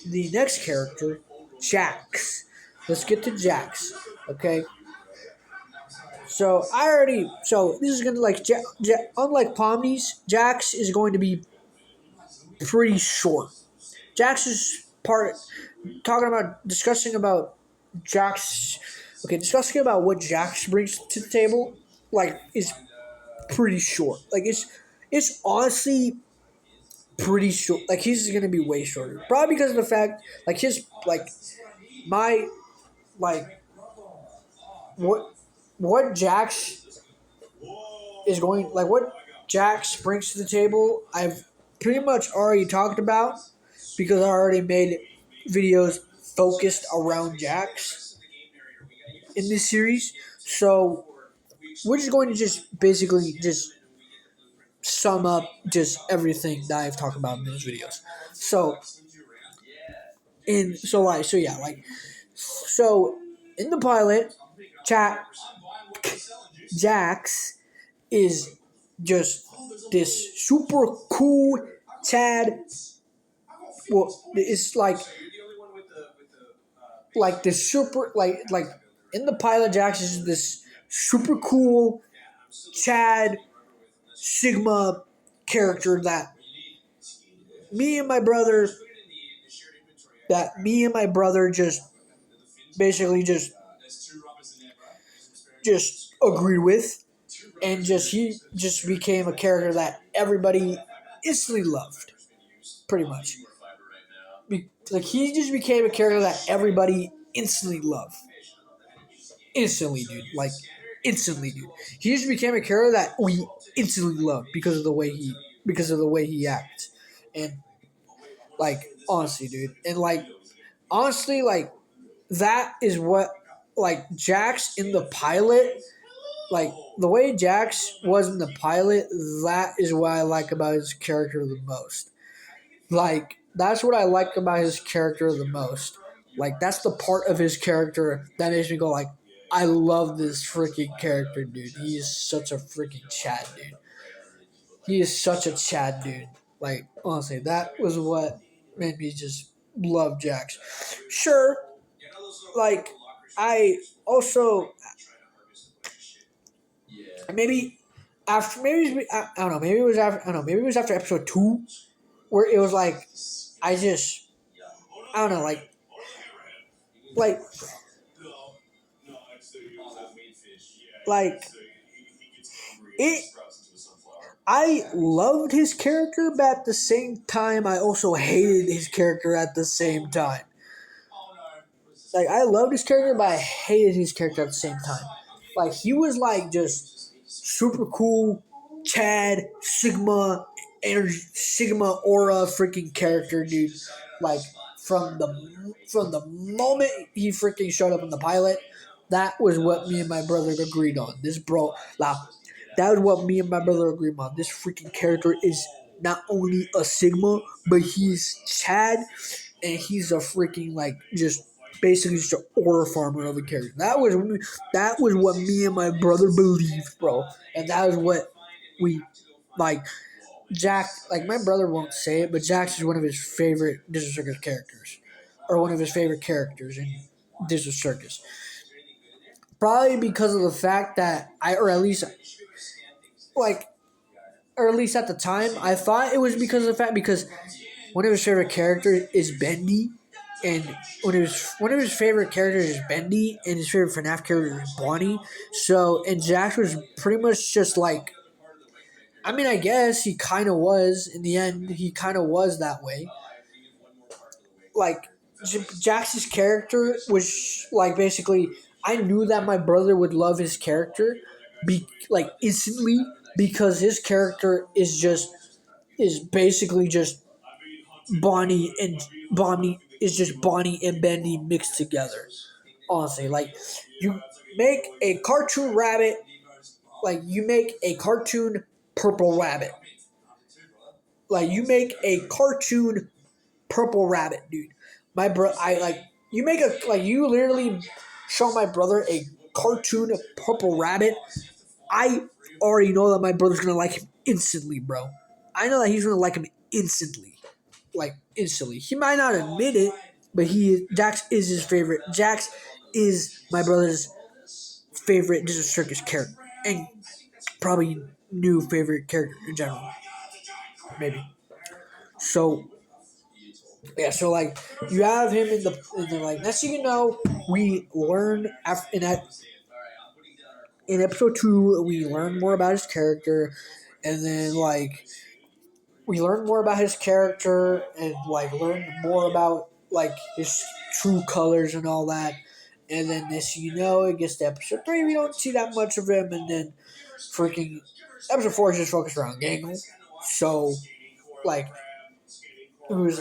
the next character, Jax. Let's get to Jax. Okay. So this is gonna unlike Pomni's, Jax is going to be pretty short. Jax's part talking about discussing about Jax. Okay, discussing about what Jax brings to the table, like, is pretty short. Like, it's honestly pretty short. Like, he's gonna be way shorter, probably because of the fact, like, his like my like what Jax is going, like, what Jax brings to the table. I've pretty much already talked about because I already made videos focused around Jax in this series. So we're just going to just basically just sum up just everything that I've talked about in those videos. So so in the pilot, chat Jax is just this super cool Chad. Well, it's like this super like in the pilot, Jax is this super cool Chad Sigma character me and my brother me and my brother just basically just agreed with, and just he just became a character that everybody instantly loved, pretty much. Like, he just became a character that everybody instantly loved, instantly, dude. Like, instantly, dude. He just became a character that we instantly loved because of the way he acts, and, like, honestly, dude, and, like, honestly, like, that is what, like, Jax in the pilot, like, the way Jax was in the pilot, that is what I like about his character the most. Like, that's what I like about his character the most. Like, that's the part of his character that makes me go, like, I love this freaking character, dude. He is such a freaking Chad, dude. He is such a Chad, dude. Like, honestly, that was what made me just love Jax. Sure, like, I also maybe I don't know, maybe it was after, I don't know, maybe it was after episode 2 where it was like, I just, I don't know, like like it I loved his character, but at the same time I also hated his character at the same time. Like, I loved his character, but I hated his character at the same time. Like, he was like just super cool, Chad, Sigma, energy, Sigma aura, freaking character, dude. Like, from the moment he freaking showed up in the pilot, that was what me and my brother agreed on. This bro, like, that was what me and my brother agreed on. This freaking character is not only a Sigma, but he's Chad, and he's a freaking, like, just basically just an aura farmer of a character. That was what me and my brother believed, bro, and that was what we like. Jack, like, my brother won't say it, but Jax is one of his favorite Disney Circus characters, or one of his favorite characters in Disney Circus. Probably because of the fact that or at least, like, or at least at the time, I thought it was because of the fact, because one of his favorite characters is Bendy, and one of his favorite characters is Bendy, and his favorite FNAF character is Bonnie. So, and Jax was pretty much just like, I mean, I guess he kind of was in the end. He kind of was that way. Like, Jax's character was like, basically, I knew that my brother would love his character, like, instantly, because his character is basically just Bonnie and Bonnie is just Bonnie and Bendy mixed together. Honestly, like, you make a cartoon rabbit, like, you make a cartoon purple rabbit, like, you make a cartoon purple rabbit, dude. My bro, I like, you make a, like, you literally show my brother a cartoon purple rabbit. I already know that my brother's gonna like him instantly, bro. I know that he's gonna like him instantly, like, instantly. He might not admit it, but Jax is his favorite. Jax is my brother's favorite Disney Circus character, and probably new favorite character in general, maybe. So yeah, so like you have him in the like next thing you know, we learn in episode 2 we learn more about his character, and then like we learn more about his character and like learn more about like his true colors and all that. And then this, it gets to episode 3. We don't see that much of him, and then freaking episode 4 is just focused around Gangle. So, like, who's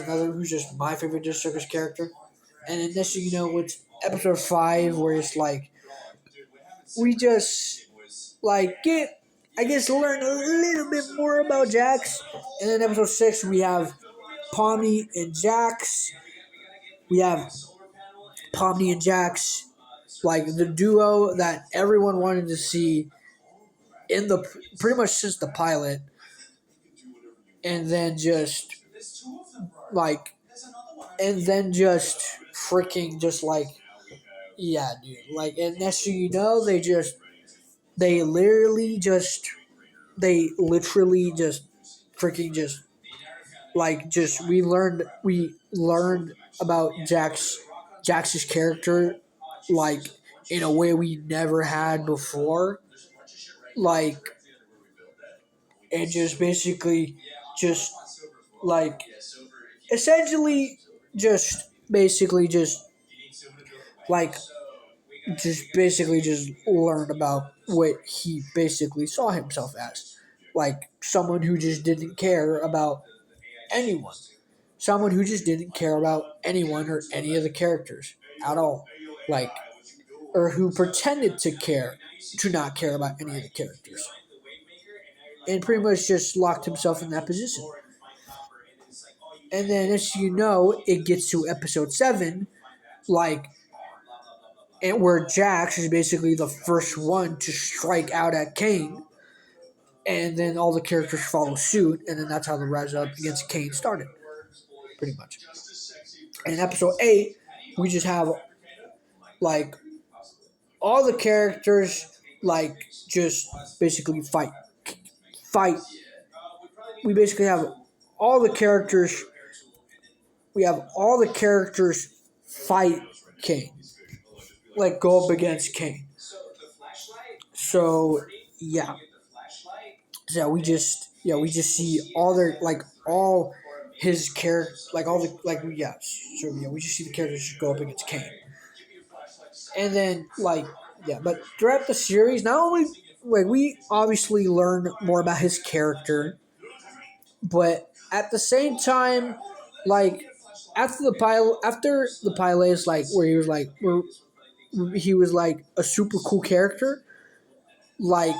just my favorite District Circus character. And then this, it's episode 5 where it's like we just like get I guess learn a little bit more about Jax. And then episode 6 we have Pomni and Jax. We have Pomni and Jax, like the duo that everyone wanted to see in the pretty much since the pilot, and then just like, and then just freaking just like, yeah, dude, like, and next thing you know, they literally just they literally just freaking just like just we learned about Jax's character like in a way we never had before, like, and just basically just like essentially just basically just like just basically just learn about what he basically saw himself as, like someone who just didn't care about anyone. Someone who just didn't care about anyone or any of the characters at all. Like, or who pretended to not care about any of the characters. And pretty much just locked himself in that position. And then, as you know, it gets to episode 7, like, and where Jax is basically the first one to strike out at Caine. And then all the characters follow suit, and then that's how the rise up against Caine started, pretty much. And in episode 8, we just have like all the characters like just basically fight. We basically have all the characters. We have all the characters fight Caine, like go up against Caine. So yeah, we just see all their like all his character, like all the like yeah. So yeah, we just see the characters just go up against Caine. And then like yeah, but throughout the series, not only like we obviously learn more about his character, but at the same time, like after the pilot is like where he was like a super cool character, like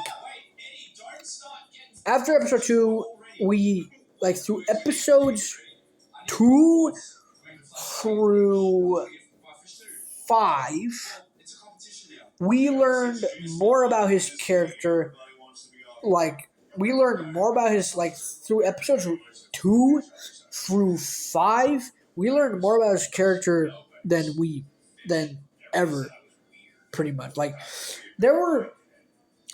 after episode 2, we like through episodes 2 through 5 we learned more about his character. Like we learned more about his like through episodes 2 through 5. We learned more about his character than ever, pretty much. Like there were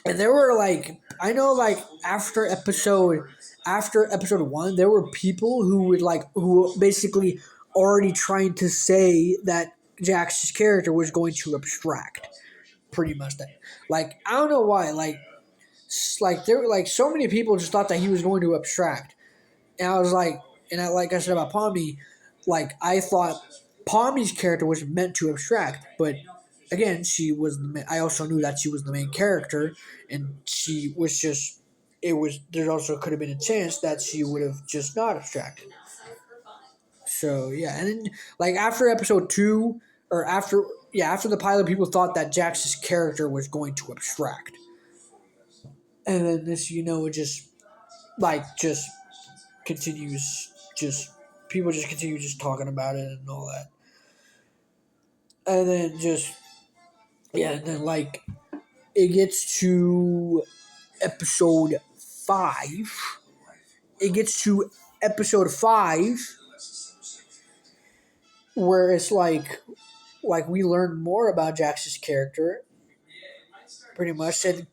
there were like I know like after episode 1, there were people who would like who basically already trying to say that Jax's character was going to abstract, pretty much. That like I don't know why like there were like so many people just thought that he was going to abstract, and I was like, and I like I said about Pomni, like I thought Pomni's character was meant to abstract, but again, I also knew that she was the main character, and she was just. It was. There also could have been a chance that she would have just not abstracted. So yeah, and then like after episode 2, or after the pilot, people thought that Jax's character was going to abstract, and then this it just continues, just people just continue just talking about it and all that, and then just yeah, and then like it gets to episode 5. It gets to episode 5 where it's like we learn more about Jax's character, pretty much. And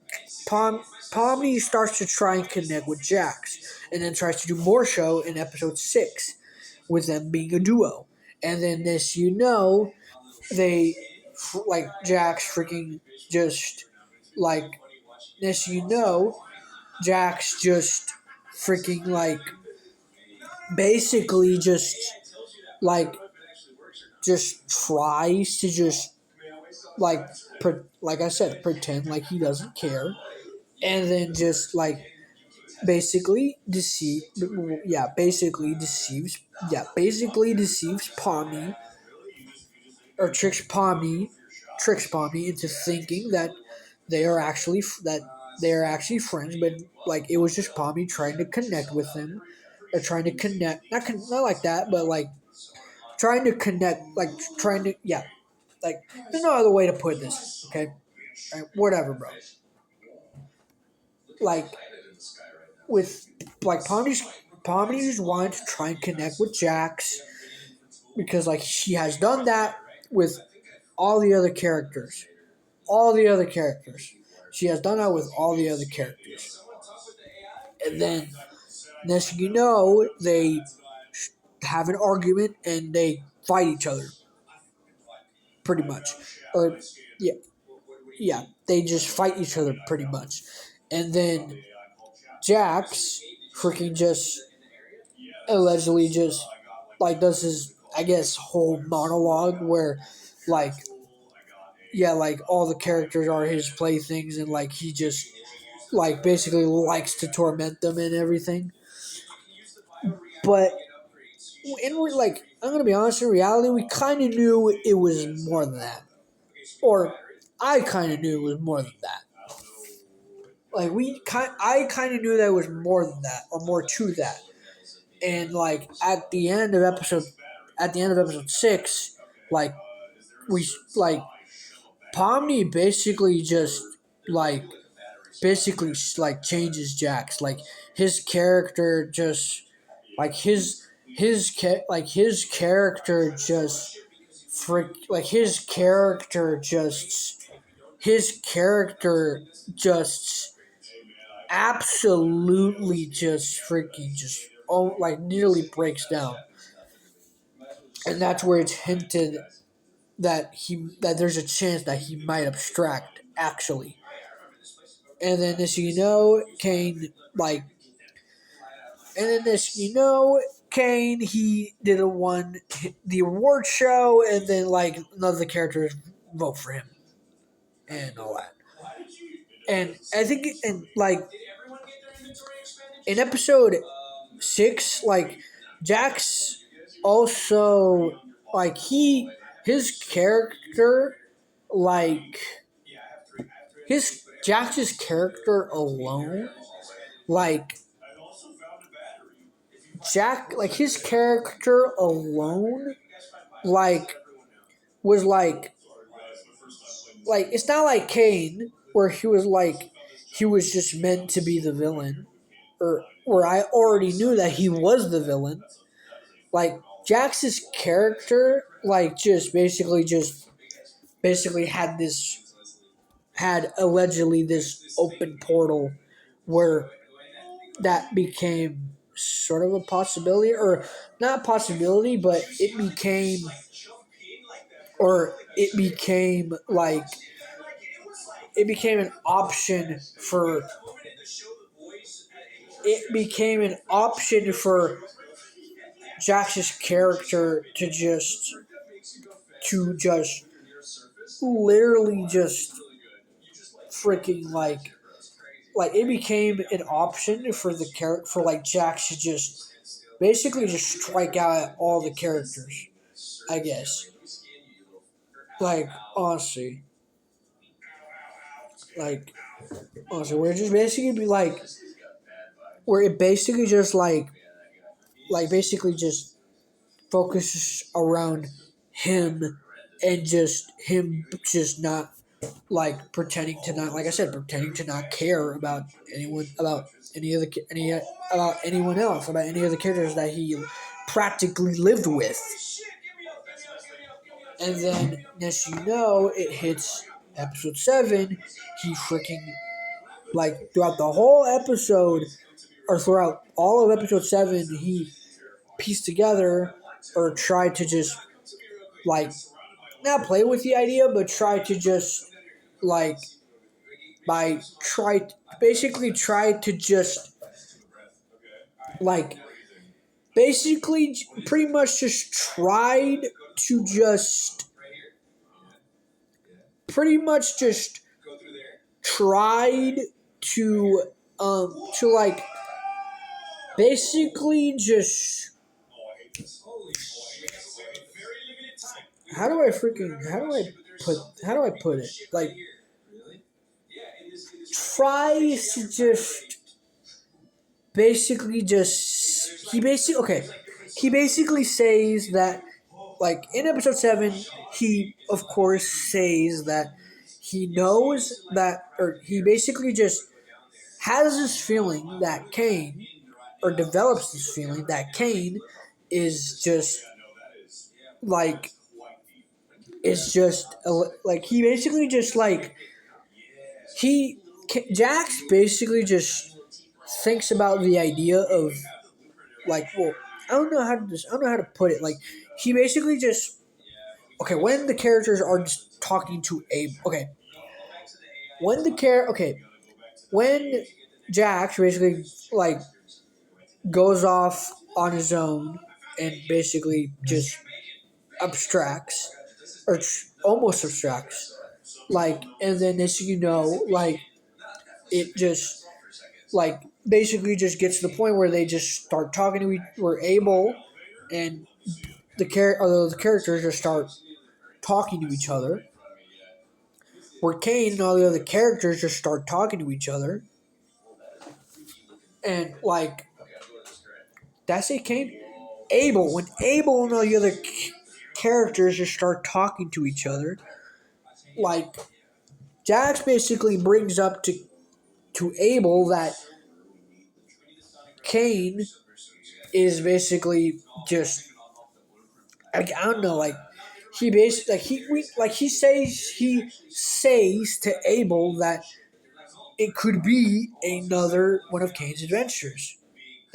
Pomni starts to try and connect with Jax, and then tries to do more show in episode 6, with them being a duo. And then this, they like Jax freaking just like this, Jax just freaking like basically like just tries to just like like I said, pretend like he doesn't care, and then just like basically deceive basically deceives Pomni, or tricks Pomni into thinking that they are actually friends, but like it was just Pomni trying to connect with them, or trying to connect, not like that, but like trying to connect, like trying to like there's no other way to put this. Okay, right, whatever, bro. Like with like Pomni just wanted to try and connect with Jax, because like she has done that with all the other characters. All the other characters. She has done that with all the other characters. And then next thing you know, they have an argument and they fight each other. Pretty much. Or yeah, they just fight each other pretty much. And then Jax freaking just allegedly just like does his, I guess, whole monologue where like like all the characters are his playthings, and like he just like basically likes to torment them and everything. But like I'm gonna be honest, in reality, we kind of knew it was more than that, or I kind of knew it was more than that. Like I kind of knew that it was more than that, or more to that. And like at the end of episode 6, like we like Pomni basically just like changes Jax. Like his character just like his character just his character just absolutely just freaking just like nearly breaks down. And that's where it's hinted that there's a chance that he might abstract actually. And then this, Caine and then this, Caine, he did the award show, and then like none of the characters vote for him and all that. And I think, and like in episode 6, like Jax also like his character like his Jax's character alone, like his character alone, like was like it's not like Caine, where he was just meant to be the villain, or where I already knew that he was the villain. Like Jax's character, like just basically had allegedly this open portal where that became sort of a possibility, or not a possibility, but it became like it became an option for Jax's character to just literally just freaking like it became an option for the character for like Jax to just basically just strike out at all the characters, I guess. Like honestly, like honestly, where it just basically be like where it basically just basically just focuses around him, and just him just not like pretending to not, like I said, pretending to not care about anyone, about about anyone else, about any of the characters that he practically lived with. And then, as you know, it hits Episode 7, he freaking, like, throughout the whole episode, or throughout all of episode 7, he pieced together or tried to just, like, not play with the idea, but try to just, like, by try, basically try to just, like, basically pretty much just tried to just pretty much just tried to like basically just how do I put it, like, tries to just basically just he basically says that, like, in episode 7, he of course says that he knows that, or he basically just has this feeling that Caine, or develops this feeling that Caine is just, like, is just like, he basically just, like, he Jax basically just thinks about the idea of, like, well, I don't know how to put it, like, he basically just, okay, when the characters are just talking to Abe, okay, when the okay, when Jax basically, like, goes off on his own and basically just abstracts, or almost abstracts, like, and then as you know, like, it just, like, basically just gets to the point where they just start talking to were able, and the characters just start talking to each other, where Caine and all the other characters just start talking to each other, and, like, that's it, Caine. Abel, when Abel and all the other characters just start talking to each other, like, Jax basically brings up to Abel that Caine is basically just, like, I don't know, like, he basically, he says to Abel that it could be another one of Caine's adventures.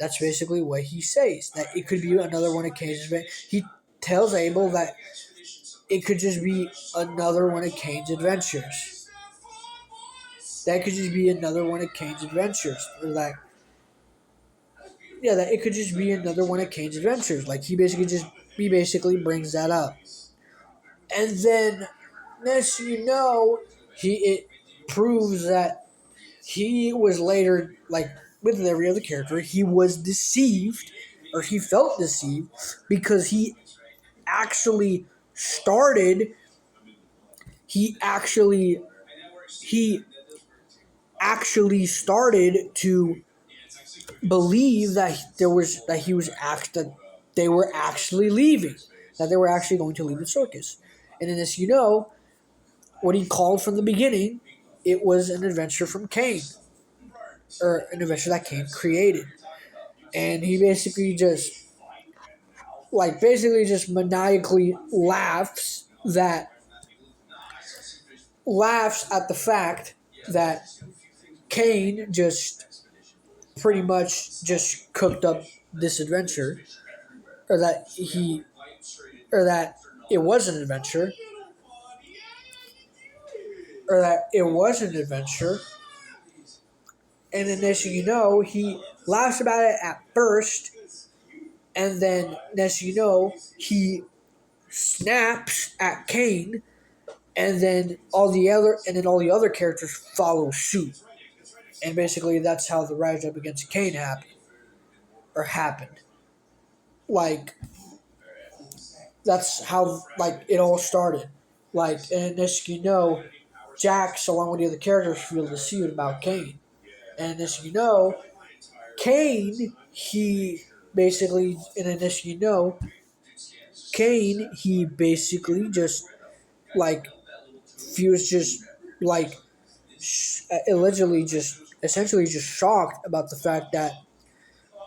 That's basically what he says, that it could be another one of Caine's adventures. He tells Abel that it could just be another one of Caine's adventures. That could just be another one of Caine's adventures, or that, yeah, that it could just be another one of Caine's adventures. Like, he basically brings that up, and then next you know, it proves that he was later, like, with every other character, he was deceived, or he felt deceived, because actually started he actually he actually started to believe that that they were actually leaving, that they were actually going to leave the circus. And then, as you know, what he called from the beginning, it was an adventure from Caine, or an adventure that Caine created. And he basically just, maniacally laughs at the fact that Caine just pretty much just cooked up this adventure, or that or that it was an adventure, or that it was an adventure. And then, next thing you know, he laughs about it at first, and then, next thing you know, he snaps at Caine, and then all the other characters follow suit. And basically, that's how the rise up against Caine happened. Like, that's how, like, it all started. Like, and as you know, Jax, along with the other characters, feel deceived about Caine. And as you know, Caine, he basically, and then as you know, Caine, he basically just, like, feels just, like, allegedly just, essentially just shocked about the fact that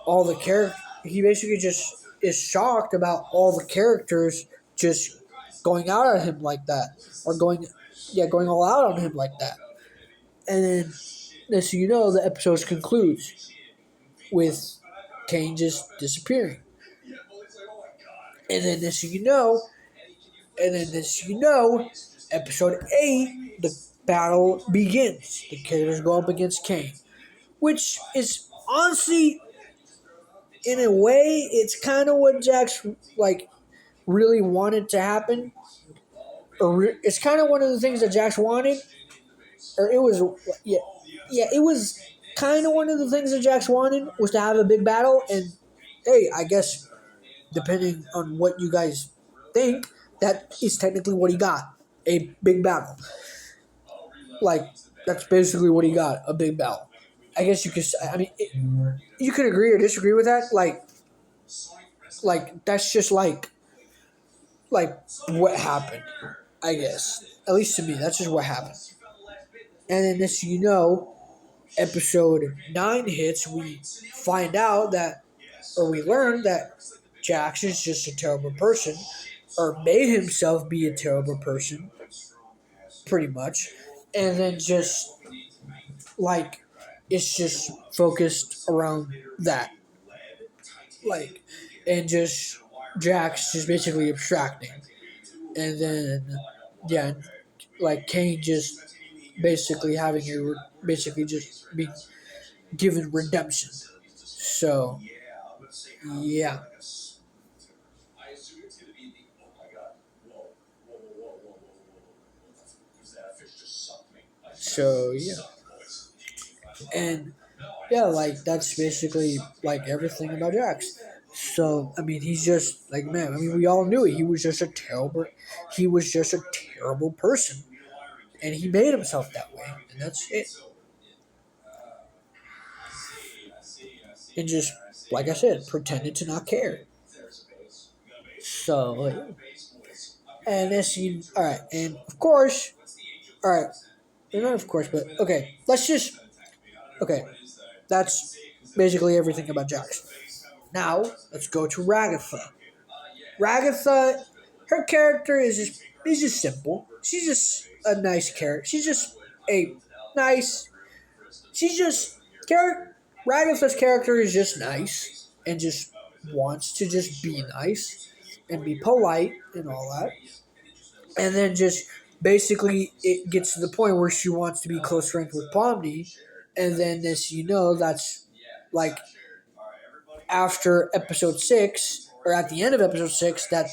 all the characters, he basically just is shocked about all the characters just going out at him like that, or going going all out on him like that. And then, next thing you know, the episode concludes with Caine just disappearing. And then next thing you know, episode 8, the battle begins. The characters go up against Caine, which is honestly, in a way, it's kind of what Jax like really wanted to happen. It's kind of one of the things that Jax wanted, or it was, it was kind of one of the things that Jax wanted was to have a big battle. And hey, I guess depending on what you guys think, that is technically what he got, a big battle. Like, that's basically what he got, a big battle. I guess you could. I mean, you could agree or disagree with that. Like that's just like what happened. I guess, at least to me, that's just what happened. And then, as you know, episode 9 hits, we find out that, or we learn that Jax is just a terrible person, or made himself be a terrible person, pretty much. And then just like it's just focused around that, like, and just Jax just basically abstracting, and then yeah, like Caine just basically having basically just being given redemption. So yeah, so yeah, and yeah, like that's basically like everything about Jax. So I mean, he's just like, man. I mean, we all knew it. He was just a terrible person, and he made himself that way, and that's it. And just like I said, pretended to not care. So, and then she, all right, and of course, all right, not of course, but okay, okay, that's basically everything about Jackson. Now let's go to Ragatha. Ragatha, her character is just simple. She's just a nice character. She's just a nice. She's just character. Ragatha's character is just nice and just wants to just be nice and be polite and all that. And then just basically it gets to the point where she wants to be close friends with Pomni, and then this that's like after episode 6 or at the end of episode 6 that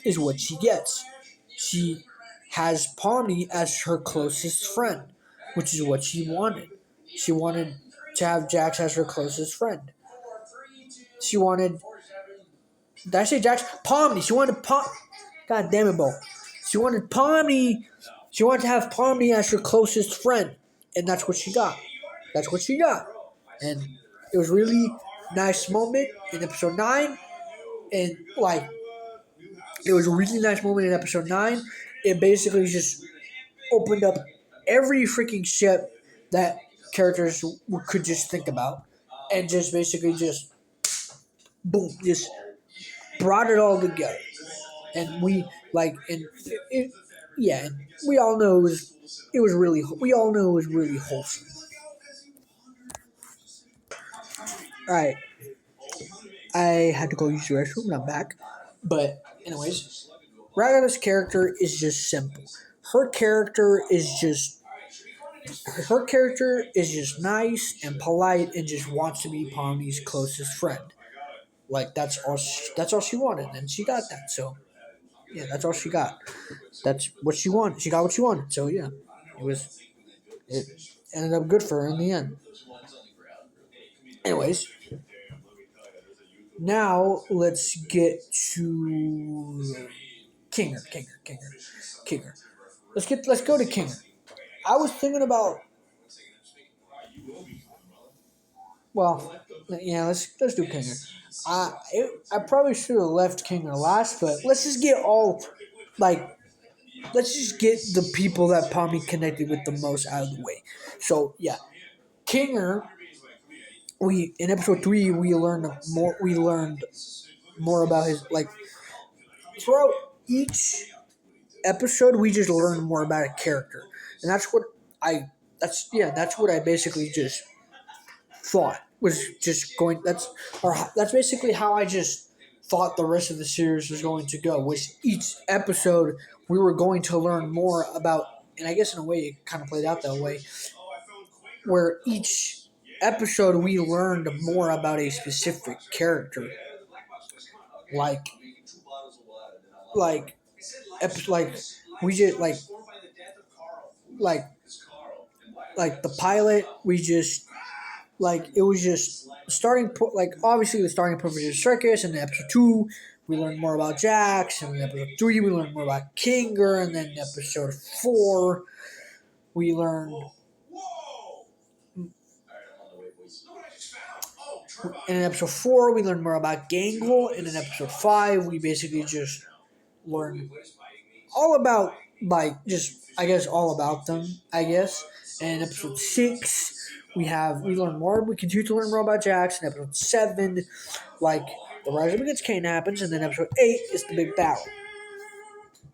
is what she gets. She has Pomni as her closest friend, which is what she wanted. She wanted to have Jax as her closest friend. She wanted. Did I say Jax? Pomni. She wanted God damn it, Bo. She wanted Pomni. She wanted to have Pomni as her closest friend, and that's what she got. That's what she got, and it was really nice moment in episode 9, and like it was a really nice moment in episode 9. It basically just opened up every freaking ship that characters could just think about, and just basically just boom, just brought it all together. And we yeah, and we all know it was really we all know it was really wholesome. All right, I had to go use the restroom, and I'm back. But anyways, Ragata's character is just simple. Her character is just her character is just nice and polite and just wants to be Pomni's closest friend. Like that's all she wanted, and she got that. So yeah, that's all she got. That's what she wanted. She got what she wanted. So yeah, it ended up good for her in the end. Anyways, now let's get to Kinger. Let's go to Kinger. I was thinking about, well, yeah, let's do Kinger. I probably should have left Kinger last, but like let's just get the people that Pommy connected with the most out of the way. So yeah, Kinger. We in episode 3 we learned more. We learned more about his, like, throughout each episode we just learn more about a character, and I that's what I basically just thought was just going. That's basically how I just thought the rest of the series was going to go. Was each episode we were going to learn more about, and I guess in a way it kind of played out that way, where each episode we learned more about a specific character, like like like we just like the pilot we just it was just like obviously the starting point was just circus, and in episode 2 we learned more about Jax, and in episode 3 we learned more about Kinger, and then in episode 4 we learned and in episode 4 we learned more about Gangle, and in episode 5 we basically just learned all about just I guess all about them, I guess. And in episode 6 we learn more. We continue to learn more about Jax. In episode 7, like the rise up against Caine happens, and then episode 8 is the big battle.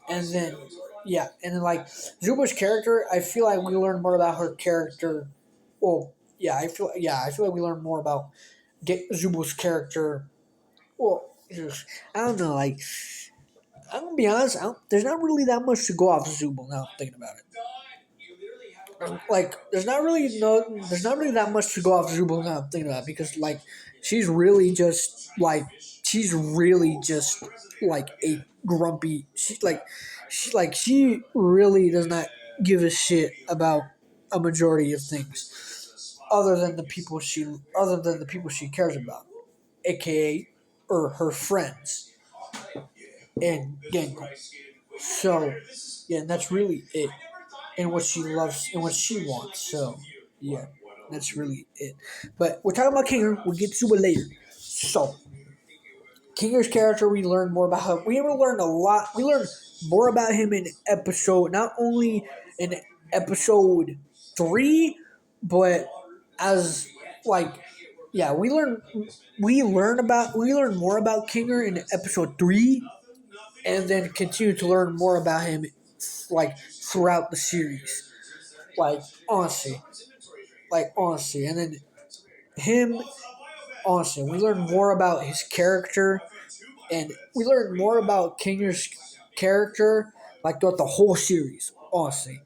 And then and then Zuba's character, I feel like we learn more about her character. Well, I feel like we learn more about Zuba's character. Well, I don't know, I'm gonna be honest. There's not really that much to go off Zubul now. I'm thinking about it. There's not really that much to go off Zubul now. I'm thinking about it because she's really just she's really just a grumpy. She really does not give a shit about a majority of things, other than the people she cares about, aka or her friends and Genko. So, yeah, and that's really it. And what she loves and what she wants. So, yeah, that's really it. But we're talking about Kinger. We'll get to it later. So, Kinger's character, we learned more about him. We learned a lot. We learned more about him in not only in episode 3, but as, yeah, we learned more about Kinger in episode 3, and then continue to learn more about him throughout the series. Like honestly, and then him honestly, we learn more about his character, and we learn more about Kinger's character throughout the whole series. Honestly,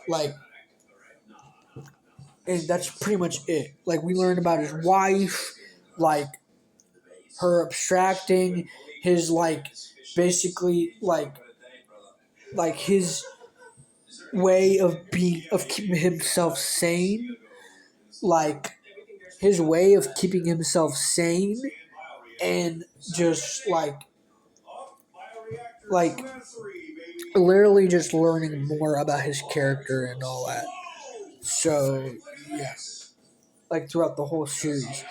like, and that's pretty much it. Like we learned about his wife, like her abstracting his basically his way of keeping himself sane, like his way of keeping himself sane, and just like literally just learning more about his character and all that. So yeah, throughout the whole series,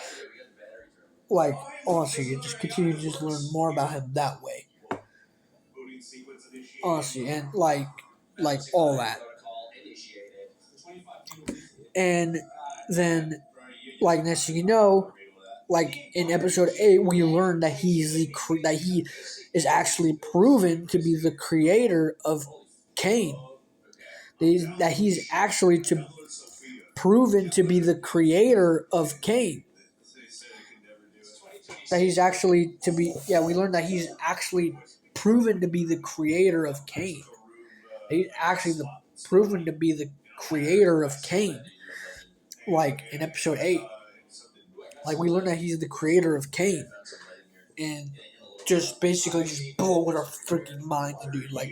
honestly, you just continue to just learn more about him that way. Honestly, and all that, and then next thing you know, in episode 8 we learn that that he is actually proven to be the creator of Caine. That he's actually proven to be the creator of Caine. That he's actually to be we learned that he's actually proven to be the creator of Caine. He's actually proven to be the creator of Caine. In episode 8, we learned that he's the creator of Caine, and just basically just blow with our freaking minds, dude. What?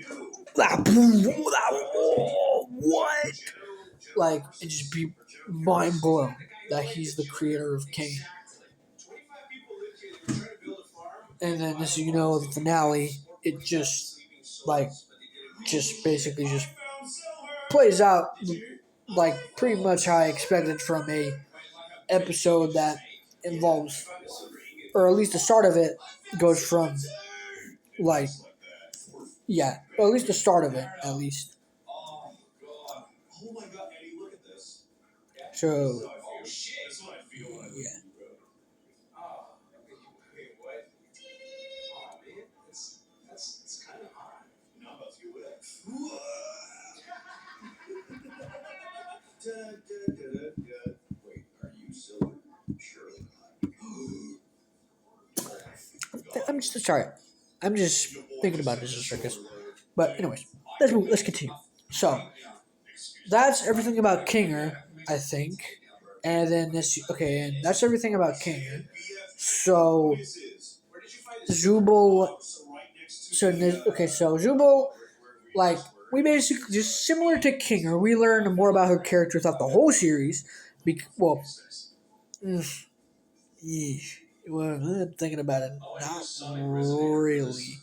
And just be mind blown that he's the creator of Caine. And then, as you know, the finale, it just basically just plays out pretty much how I expected from a episode that involves, or at least the start of it goes from or at least the start of it, at least. So, yeah. I'm just sorry. I'm just thinking about this circus. But anyways, let's move. Let's continue. So that's everything about Kinger, I think. And then this okay, and that's everything about Kinger. So Zubul. So Zubul, like we basically just similar to Kinger, we learned more about her character throughout the whole series. Well, yeesh. Well, I'm thinking about it. Not really.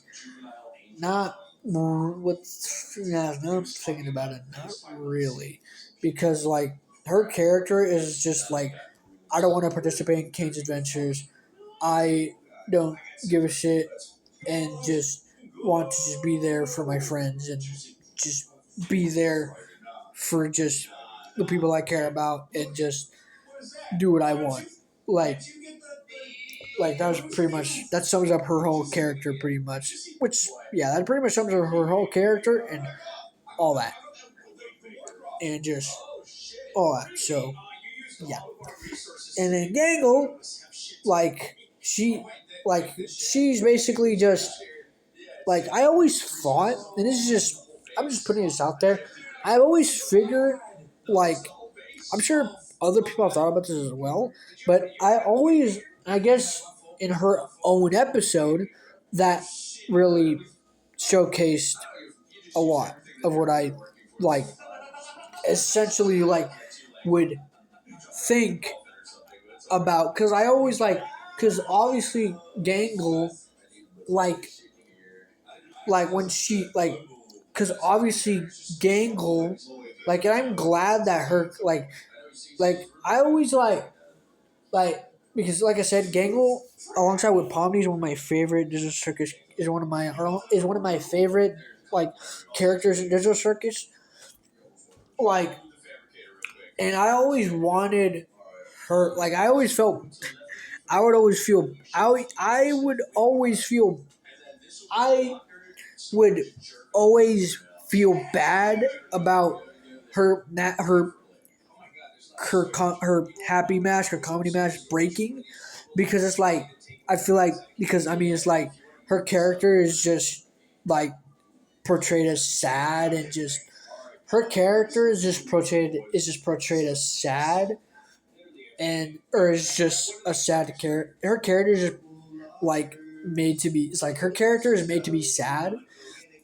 Not what's yeah. Now I'm thinking about it. Not really, because like her character is just like I don't want to participate in Caine's adventures. I don't give a shit and just want to just be there for my friends and just be there for just the people I care about and just do what I want. Like that was pretty much that sums up her whole character pretty much. Which yeah, that pretty much sums up her whole character and all that. And just all that. So yeah. And then Gangle, like she's basically just like I always thought, and this is just I'm just putting this out there. I've always figured like I'm sure other people have thought about this as well, but I guess in her own episode that really showcased a lot of what I like essentially like would think about because I always because obviously Gangle like when she because obviously Gangle and I'm glad that her I always like because like I said Gangle alongside with Pomni is one of my favorite Digital Circus is one of my favorite like characters in Digital Circus like and I always wanted her I always felt I would always feel I would always feel I would always feel bad about her her happy mask her comedy mask breaking because it's like I feel like because I mean it's like her character is just like portrayed as sad and just her character is just portrayed as sad and or is just a sad character. Her character is just like made to be. It's like her character is made to be sad,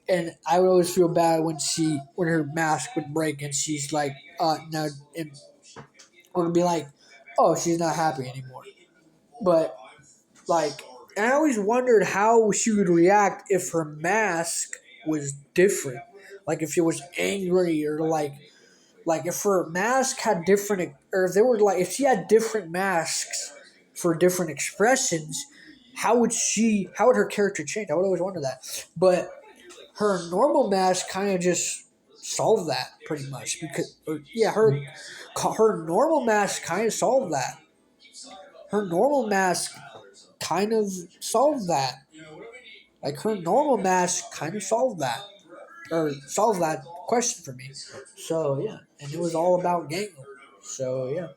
and I would always feel bad when her mask would break and she's like, no, and would be like, oh, she's not happy anymore. But like, and I always wondered how she would react if her mask was different, like if she was angry or like if her mask had different or if they were like if she had different masks for different expressions how would her character change? I would always wonder that. But her normal mask kind of just solved that pretty much because yeah her normal mask kind of solved that. Her normal mask kind of solved that. Like her normal mask kind of solved that or solved that question for me. So yeah, and it was all about Gangle. So yeah.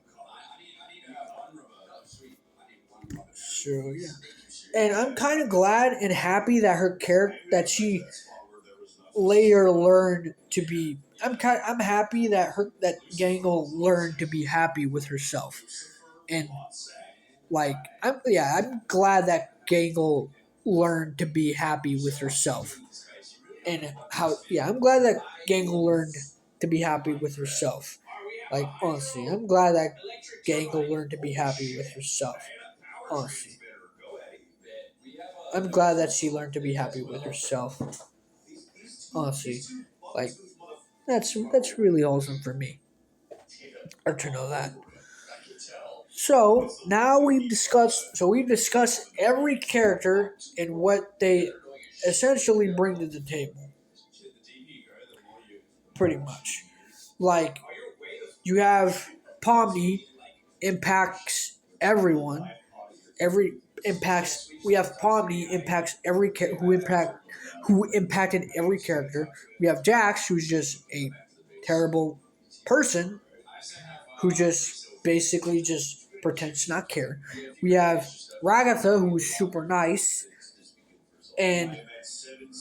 So yeah, and I'm kind of glad and happy that her character that she later learned to be. I'm happy that Gangle learned to be happy with herself, and I'm glad that Gangle learned to be happy with herself, and I'm glad that Gangle learned to be happy with herself. Like honestly, I'm glad that Gangle learned to be happy with herself. Honestly, I'm glad that she learned to be happy with herself. Honestly, like that's really awesome for me. Or to know that. So now we've discussed every character and what they essentially bring to the table. Pretty much. Like you have Pomni impacts everyone. Every impacts we have Pomni impacts who impacted every character. We have Jax who's just a terrible person who just basically just pretends to not care. We have Ragatha, who's super nice, and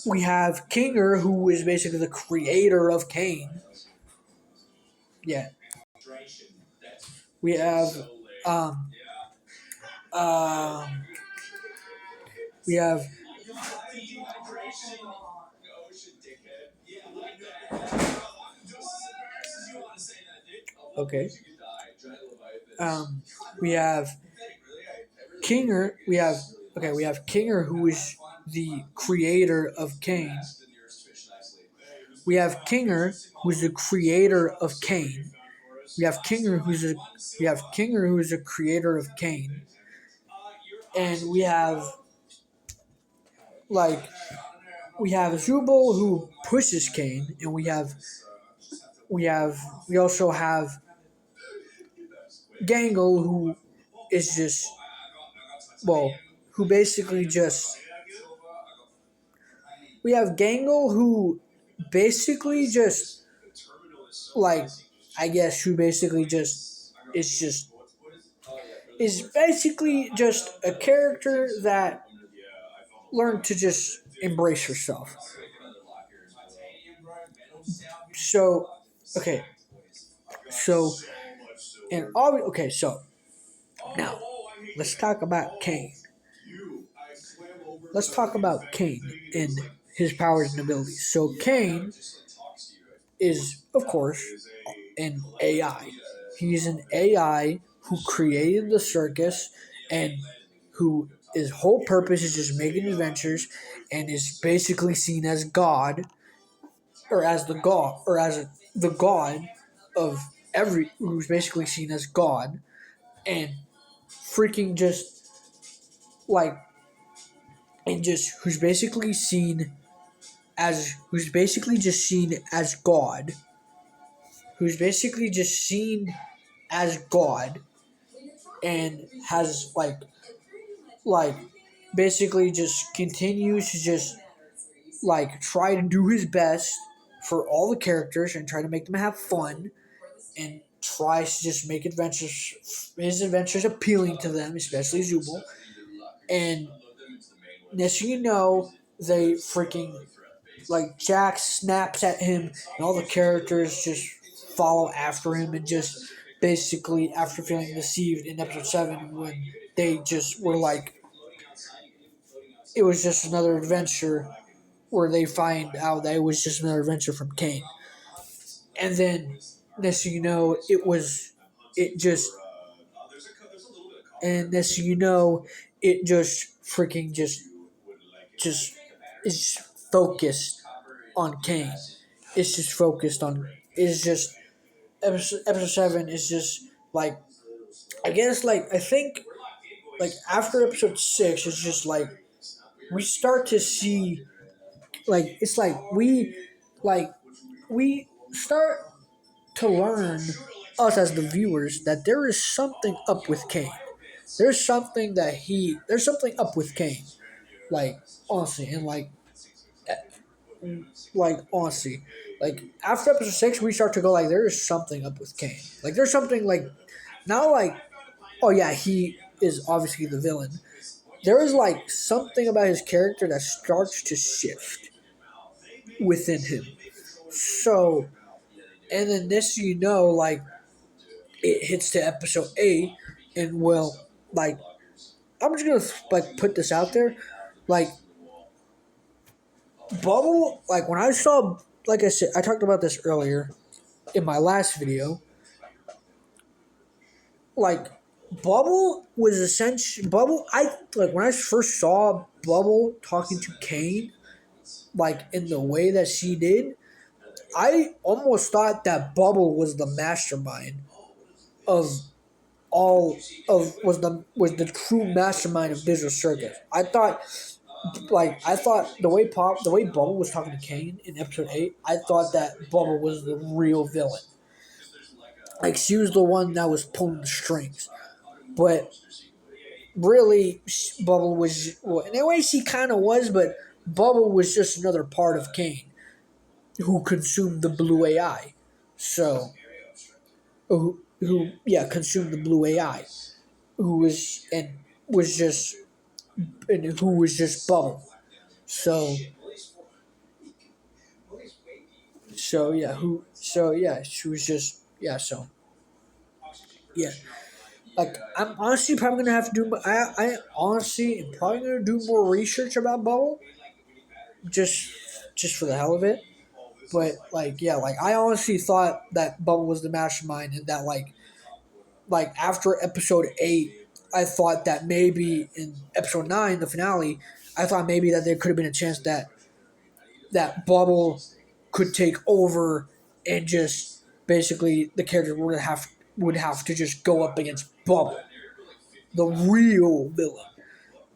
we have Kinger, who is basically the creator of Caine. Yeah, we have um, um, we have okay. Um, we have Kinger. We have Kinger, who is the creator of Caine. We have Kinger, who's the creator of Caine. We have Kinger, who is a creator of Caine, and like we have Zubul, who pushes Caine, and we also have Gangle, who is just who basically just we have Gangle, who basically just like I guess who basically just is basically just a character that learned to just embrace herself. So, okay, so so now let's talk about Caine. Let's talk about Caine and his powers and abilities. So Caine is, of course, an AI. He's an AI who created the circus and who his whole purpose is just making adventures and is basically seen as God or as the God or as the God of who's basically seen as God and freaking just like and just who's basically just seen as God, who's basically just seen as God and has like basically just continues to just like try to do his best for all the characters and try to make them have fun and tries to just make his adventures appealing to them, especially Zubul. And next thing you know, they freaking like Jack snaps at him, and all the characters just follow after him, and just basically after feeling deceived in episode 7, when they just were like, it was just another adventure, where they find out that it was just another adventure from Caine, and then next thing you know, it just and next thing you know, it just freaking just is focused on Caine. It's just focused on. It's just episode 7 is just like I guess I think after episode 6 it's just like we start to see it's like we start to learn, us as the viewers, that there is something up with Caine. There's something up with Caine. Like honestly, and honestly, after episode 6, we start to go there is something up with Caine. There's something not oh yeah, he is obviously the villain. There is something about his character that starts to shift within him. So, and then this, it hits to episode 8, and I'm just gonna put this out there, like Bubble, when I saw, like I said, I talked about this earlier in my last video, like Bubble was essentially Bubble. I when I first saw Bubble talking to Caine, in the way that she did, I almost thought that Bubble was the mastermind of all of was the true mastermind of Digital Circus. I thought the way Bubble was talking to Caine in episode 8, I thought that Bubble was the real villain. She was the one that was pulling the strings. But really, Bubble was, in a way she kind of was, but Bubble was just another part of Caine who consumed the blue AI. So who consumed the blue AI, who was and was just and who was just Bubble. So she was just yeah. Like I'm honestly probably gonna have to do. I honestly am probably gonna do more research about Bubble, just just for the hell of it. But like I honestly thought that Bubble was the mastermind, and that like after episode 8, I thought that maybe in episode 9, the finale, I thought maybe that there could have been a chance that Bubble could take over and just basically the character would have to just go up against Bubble, the real villain,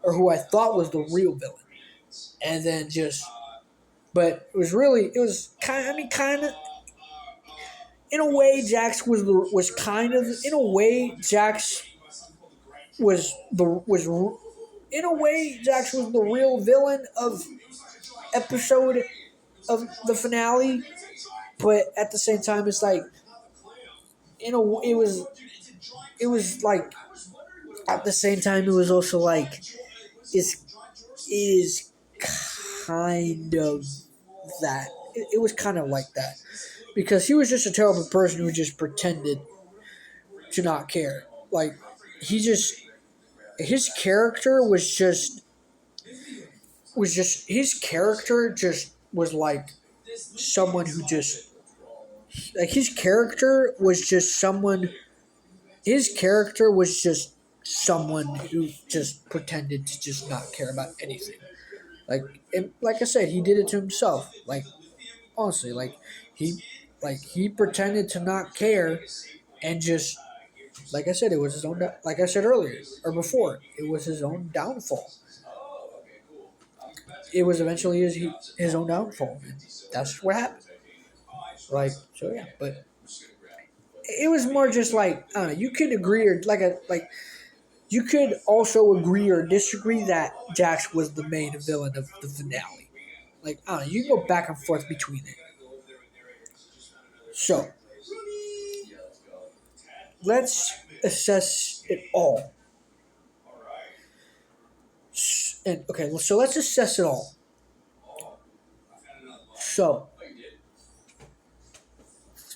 or who I thought was the real villain, and then just. But it was kind. I mean, kind of. In a way, Jax was kind of. In a way, Jax was. In a way, Jax was the real villain of episode of the finale. But at the same time, it's like it was like at the same time it was also like it's it is kind of that it was kind of like that because he was just a terrible person who just pretended to not care. Like he just his character was just his character just was like someone who just like his character was just someone who just pretended to just not care about anything. Like I said, he did it to himself. Like honestly, he he pretended to not care and just like I said, it was his own. Like I said earlier or before, it was his own downfall. It was eventually his own downfall. And that's what happened. Like so, yeah. But it was more just like I don't know. You could agree or like you could also agree or disagree that Jax was the main villain of the finale. Like I don't know. You can go back and forth between it. So let's assess it all. And okay, so let's assess it all. So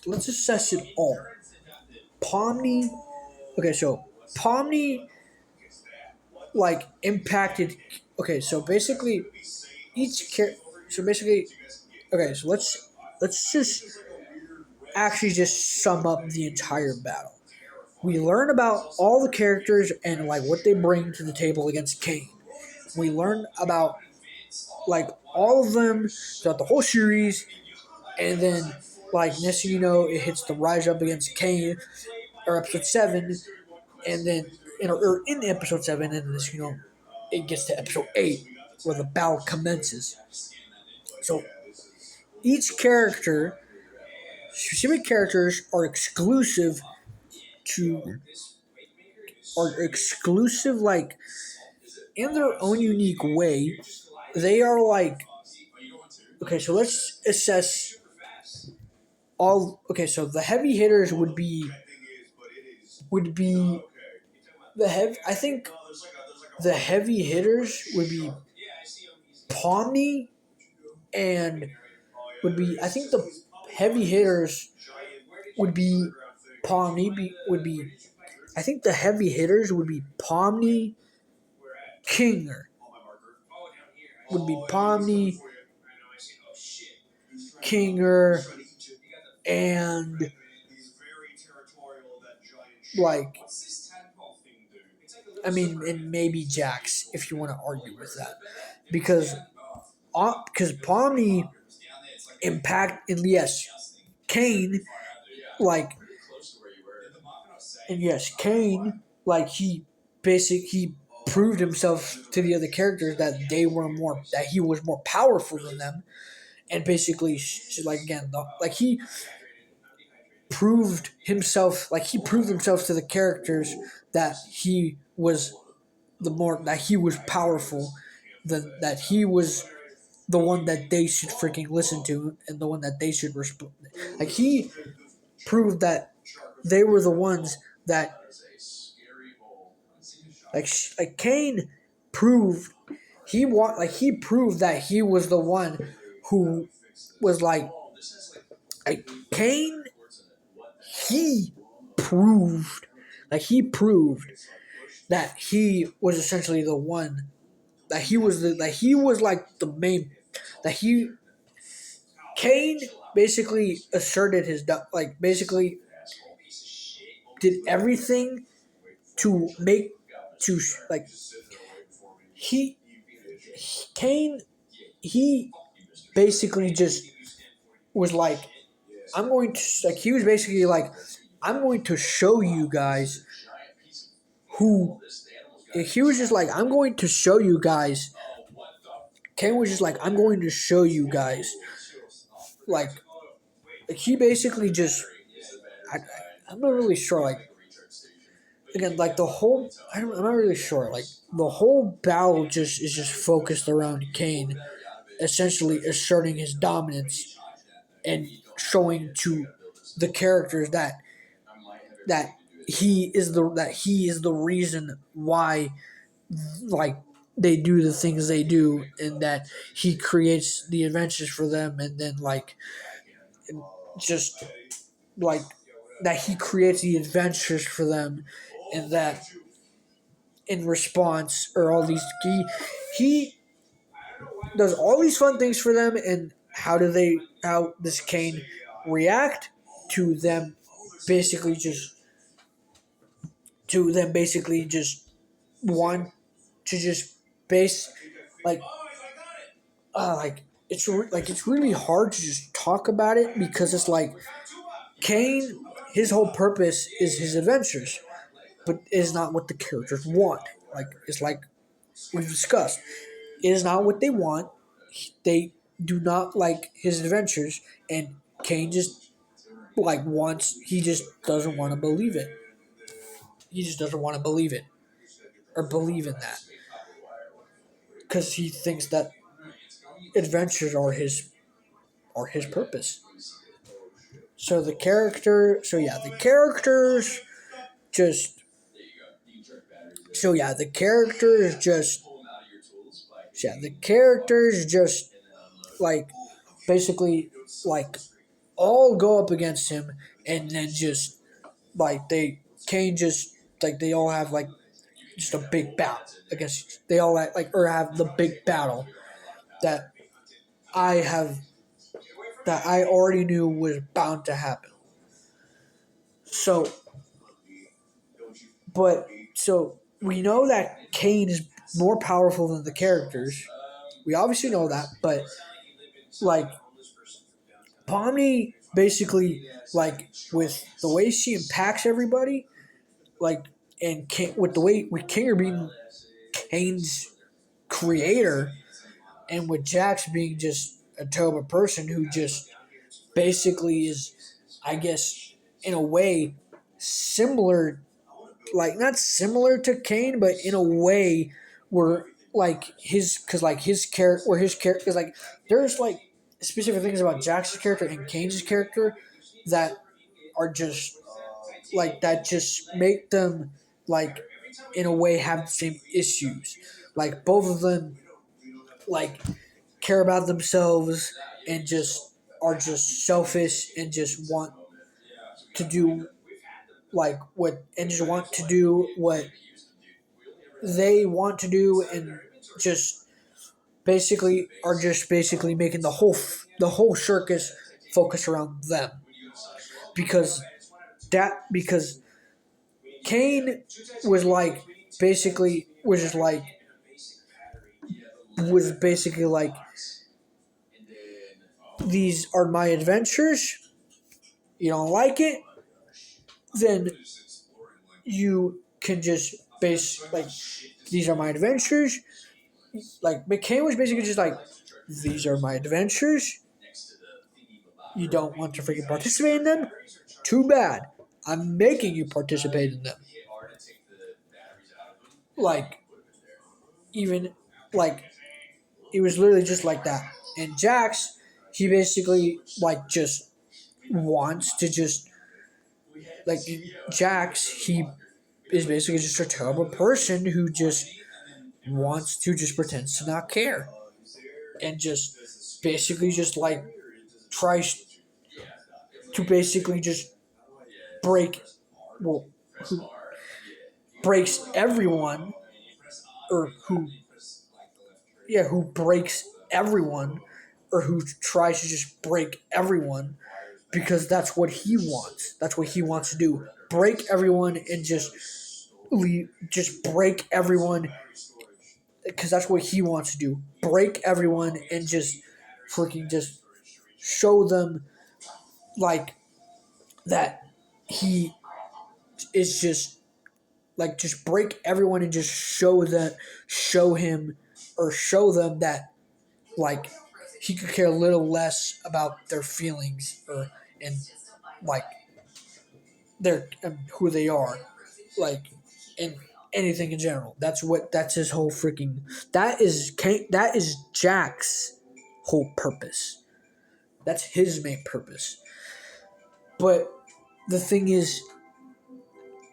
let's assess it all. Pomni. Okay, so Pomni impacted. Okay, so basically each character. So basically, okay, so let's just actually just sum up the entire battle. We learn about all the characters and like what they bring to the table against Caine. We learn about like all of them throughout the whole series, and then like next thing you know, it hits the rise up against Caine or episode 7, and then or in episode 7, and this it gets to episode 8 where the battle commences. So each character, specific characters to are exclusive like in their own unique way. They are like okay, so let's assess all okay, so the heavy hitters would be I think the heavy hitters would be Pomni and I think the heavy hitters would be would be I think the heavy hitters would be Pomni, Kinger would be Pomni, Kinger, and like I mean, and maybe Jax if you want to argue with that, because Pomni impact and yes, Caine like and yes, Caine he proved himself to the other characters that he was more powerful than them, and basically like again like he proved himself to the characters that he was that he was powerful, that he was the one that they should freaking listen to and the one that they should respect. Like he proved that they were the ones that like Caine proved he proved that he was the one who was like Caine he proved he proved that he was essentially the one that he was like the main that he Caine basically asserted his basically did everything to make to like he Caine he basically just was like I'm going to like he was basically like I'm going to show you guys who he was just like I'm going to show you guys Caine was just like I'm going to show you guys like he basically just I, I'm not really sure again like I'm not really sure like the whole battle just is just focused around Caine essentially asserting his dominance and showing to the characters that he is the reason why like they do the things they do and that he creates the adventures for them and then just like that he creates the adventures for them and that in response or all these he does all these fun things for them and how this Caine react to them basically just want to just base like it's really hard to just talk about it because it's like Caine his whole purpose is his adventures but is not what the characters want like it's like we've discussed it is not what they want they do not like his adventures and Caine just wants he just doesn't want to believe it he just doesn't want to believe it or believe in that because he thinks that adventures are his purpose. The characters just the characters just the characters just like basically like all go up against him and then just they Caine just they all have just a big battle against they all or have the big battle that I have that I already knew was bound to happen. So, so we know that Caine is more powerful than the characters. We obviously know that, but like Pomni basically with the way she impacts everybody, and with the way with Kinger being Caine's creator, and with Jax being just a terrible person who just basically is, I guess, in a way, similar, not similar to Caine, but in a way where his character, is there's specific things about Jax's character and Caine's character that are just that just make them in a way have the same issues. Both of them like care about themselves and just are just selfish and just want to do what and just want to do what they want to do and just basically making the whole circus focus around them because because Caine was basically was just was basically these are my adventures. You don't like it, then you can just these are my adventures. McCain was basically just these are my adventures. You don't want to freaking participate in them? Too bad. I'm making you participate in them. Even it was literally just like that. And Jax, he basically just wants to just like in Jax, he is basically just a terrible person who just wants to just pretends to not care and just basically just like tries to basically just break well who breaks everyone or who breaks everyone or who tries to just break everyone because that's what he wants. That's what he wants to do. Break everyone and just break everyone because that's what he wants to do. Break everyone and just freaking just show them like that he is just break everyone and just show him or show them that like he could care a little less about their feelings or and like their who they are like in anything in general. That's his whole freaking that is Jack's whole purpose. That's his main purpose. But the thing is,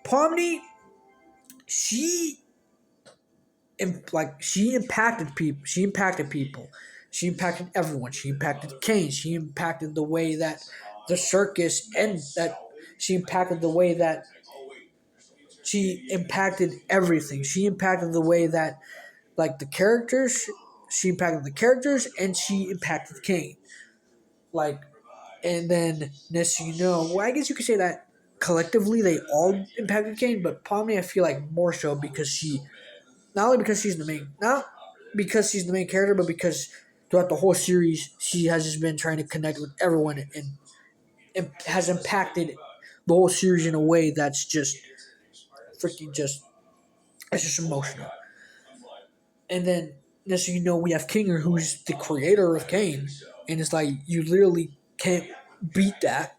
Pomni, she she impacted people. She impacted people. She impacted everyone. She impacted Caine. She impacted the way that the circus and that she impacted the way that she impacted everything. She impacted the way that like the characters. She impacted the characters and she impacted Caine. Like, and then next thing you know, well, I guess you could say that collectively they all impacted Caine, but Pomni I feel like more so because she not only because she's the main, not because she's the main character, but because throughout the whole series she has just been trying to connect with everyone and has impacted the whole series in a way that's just freaking just it's just emotional. And then next thing you know, we have Kinger, who's the creator of Caine, and it's like you literally can't beat that.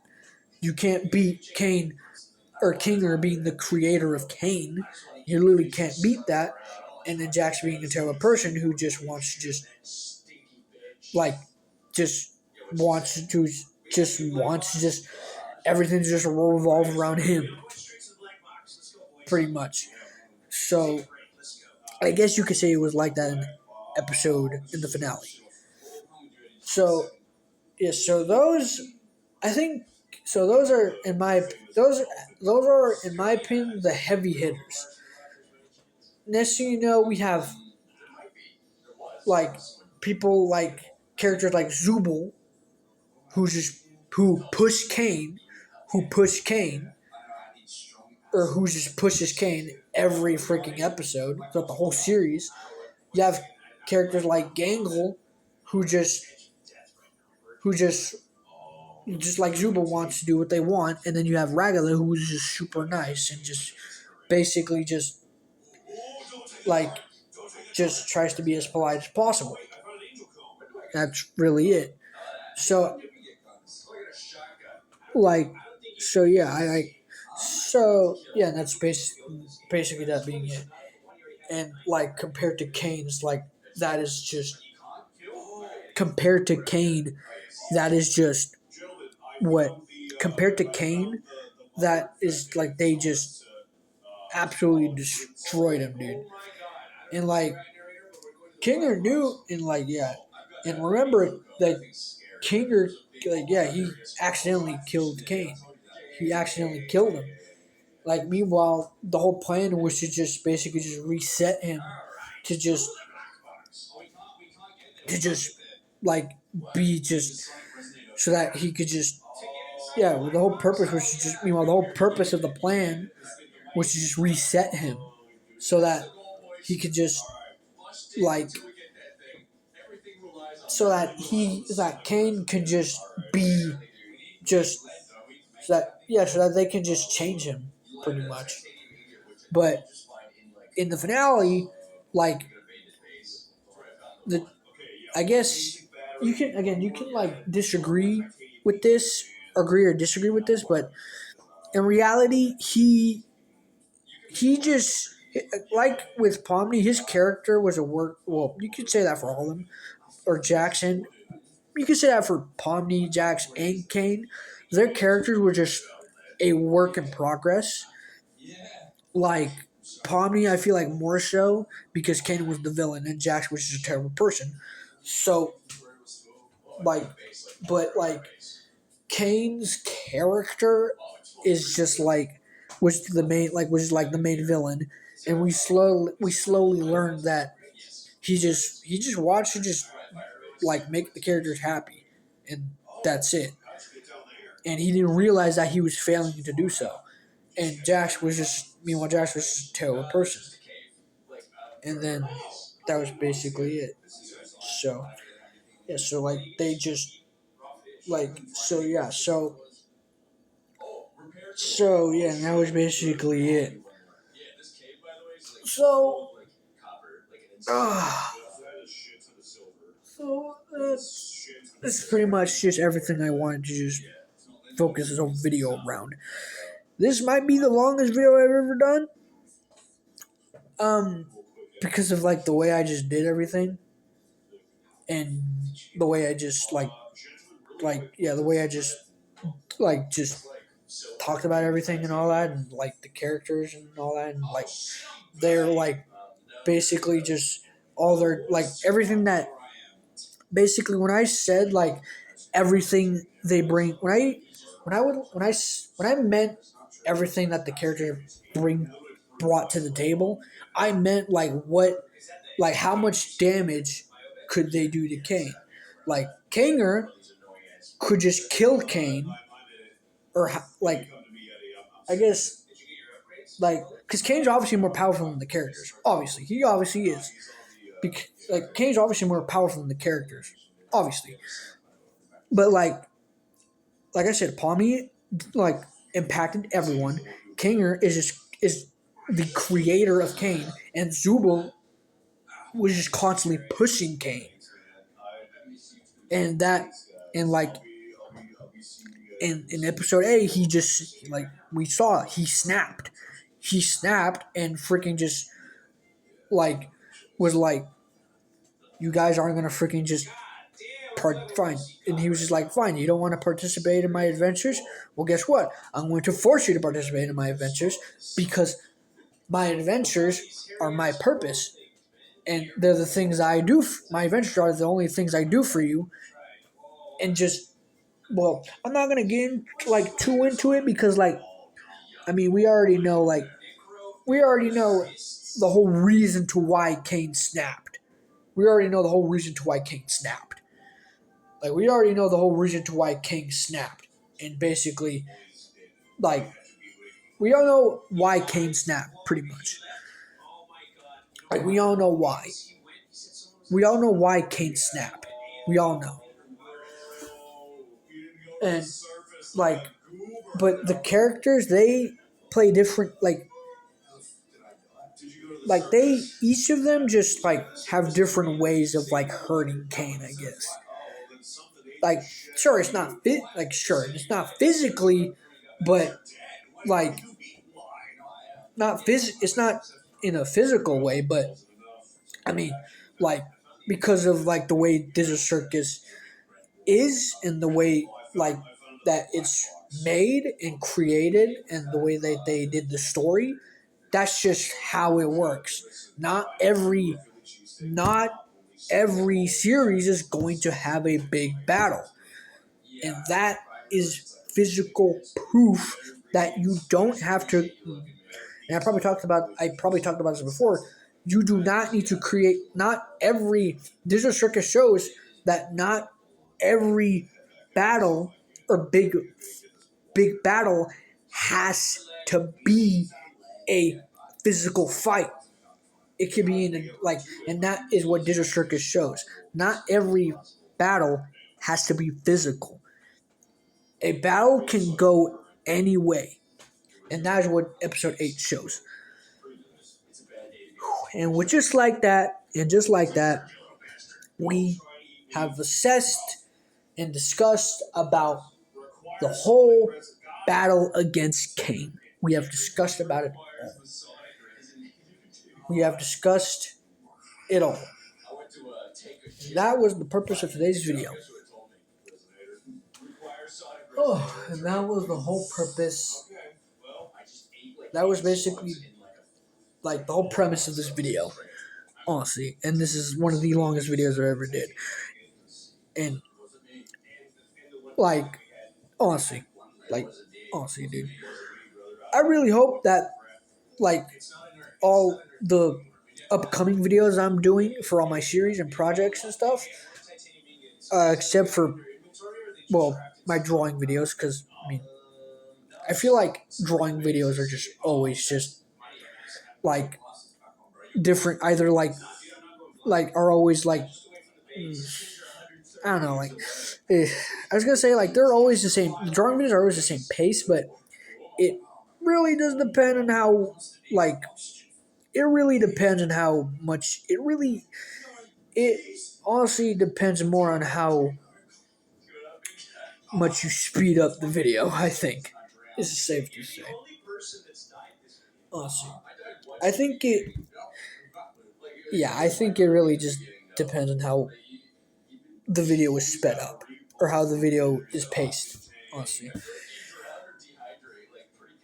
You can't beat Caine or Kinger being the creator of Caine. You literally can't beat that. And then Jax being a terrible person who just wants to like just wants to just everything to just revolve around him. Pretty much. So I guess you could say it was like that in the episode in the finale. So yeah, so those I think so those are in my those are in my opinion the heavy hitters. Next thing you know, we have like people like characters like Zubul, who just who push Caine, who push Caine, or who just pushes Caine every freaking episode throughout the whole series. You have characters like Gangle, who who just like Zuba wants to do what they want, and then you have Ragala, who's just super nice and just basically like just tries to be as polite as possible. That's really it. So like so yeah, that's basically that being it. And like compared to Kane's like that is just compared to Caine, that is just what compared to Caine, that is like they just absolutely destroyed him, dude. And like Kinger knew, and like yeah, and remember that Kinger, like yeah, he accidentally killed Caine. He accidentally killed him. Like meanwhile, the whole plan was to just basically just reset him to just like be just so that he could just yeah. Well, the whole purpose was to just meanwhile the whole purpose of the plan was to just reset him so that he could just like so that Caine could just be just so that they can just change him pretty much. But in the finale, like the I guess you can like disagree with this, agree or disagree with this, but in reality, he just like with Pomni, his character was a work. Well, you could say that for all of them, or Jackson. You could say that for Pomni, Jax, and Caine. Their characters were just a work in progress. Like Pomni, I feel like more so because Caine was the villain and Jax was just a terrible person. So like, but like Caine's character is just like was like the main villain, and we slowly learned that he just watched to just like make the characters happy, and that's it. And he didn't realize that he was failing to do so. And meanwhile, Jax was just a terrible person. And then that was basically it. So yeah, so like they just like so yeah, so yeah, and that was basically it. So uh, that's pretty much just everything I wanted to just focus this whole video around. This might be the longest video I've ever done. Um, because of like the way I just did everything, and the way I just the way I just talked about everything and all that, and like the characters and all that, and like they're like basically just all their like everything that basically when I said like everything they bring when I meant everything that the characters brought to the table, I meant like how much damage could they do to Caine? Like Kanger could just kill Caine, or like I guess like because Caine's obviously more powerful than the characters. Obviously, he obviously is. Like Caine's obviously more powerful than the characters, obviously. But like I said, Palmy like impacted everyone. Kanger is the creator of Caine, and Zubul was just constantly pushing Caine, and that and like in episode A, he just like we saw he snapped and freaking just like was like, you guys aren't gonna freaking just fine. And he was just like, fine, you don't want to participate in my adventures? Well, guess what? I'm going to force you to participate in my adventures because my adventures are my purpose. And they're the things I do. My adventures are the only things I do for you. And just, well, I'm not going to get too into it because, I mean, we already know the whole reason to why Caine snapped. We already know the whole reason to why Caine snapped. Like, we already know the whole reason to why Caine snapped. And basically, like, we all know why Caine snapped, pretty much. Like, we all know why. We all know why Caine snapped. We all know. And, like, but the characters, they play different, they, each of them just, have different ways of, hurting Caine, I guess. Like, sure, it's not it's not physically, but it's not in a physical way, but I mean, like, because of the way Desert Circus is and the way that it's made and created and the way that they did the story, that's just how it works. Not every series is going to have a big battle. And that is physical proof that you don't have to. And I probably talked about this before. You do not need to create. Not every Digital Circus shows that not every battle or big battle has to be a physical fight. It could be and that is what Digital Circus shows. Not every battle has to be physical. A battle can go any way, and that is what episode 8 shows. And with just like that, we have assessed and discussed about the whole battle against Caine. We have discussed about it all. We have discussed it all. That was the purpose of today's video. Oh, and that was the whole purpose That was basically like the whole premise of this video, honestly. And this is one of the longest videos I ever did. And like, honestly, like, honestly, dude, I really hope that like all the upcoming videos I'm doing for all my series and projects and stuff, except for my drawing videos, because I mean, I feel like drawing videos are just always just like different, either like are always like I don't know, like I was gonna say like they're always the same. The drawing videos are always the same pace, but it really does depend on how like it really depends on how much it honestly depends more on how much you speed up the video. I think this is safe to say. Honestly, I think it. Yeah, I think it really just depends on how the video is sped up or how the video is paced. Honestly,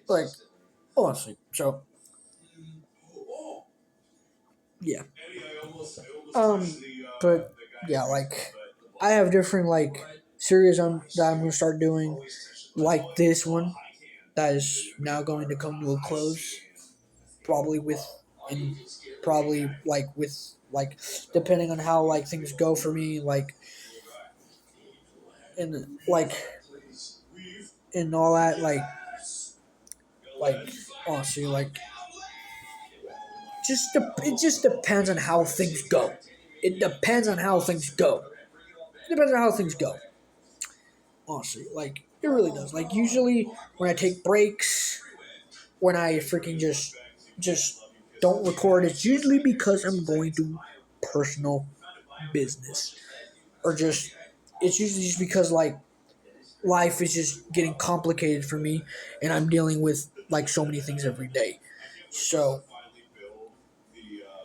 like honestly. So yeah. Um, but yeah, like I have different like series that I'm gonna start doing, like this one that is now going to come to a close, probably with and probably like with like depending on how like things go for me, like and like and all that, like honestly, like it just depends on how things go. It depends on how things go. It depends on how things go. Honestly, like it really does. Like usually when I take breaks, when I freaking just don't record, it's usually because I'm going through personal business, or just it's usually just because like life is just getting complicated for me, and I'm dealing with like so many things every day. So,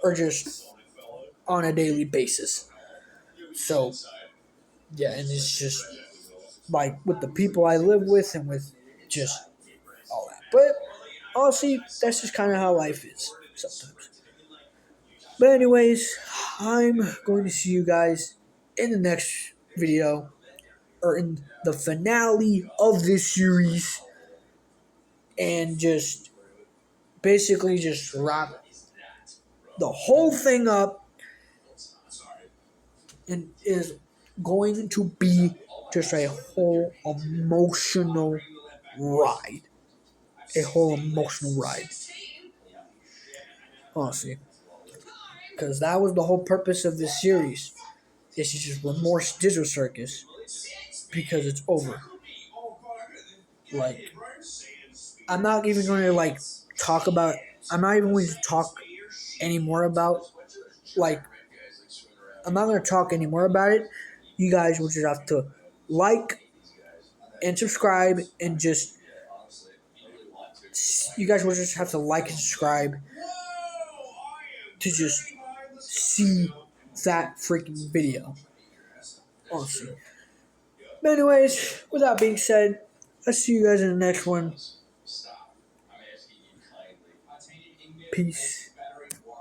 or just on a daily basis. So yeah, and it's just like with the people I live with and with just all that. But honestly, that's just kind of how life is sometimes. But anyways, I'm going to see you guys in the next video or in the finale of this series, and just basically just wrap the whole thing up, and is going to be just a whole emotional ride. A whole emotional ride. Honestly. Because that was the whole purpose of this series. This is just Remorse Digital Circus. Because it's over. Like, I'm not even going to, like, talk about... I'm not even going to talk anymore about, like... I'm not going to talk anymore about it. You guys will just have to like and subscribe and just... You guys will just have to like and subscribe to just see that freaking video. Honestly. But anyways, with that being said, I'll see you guys in the next one. Peace.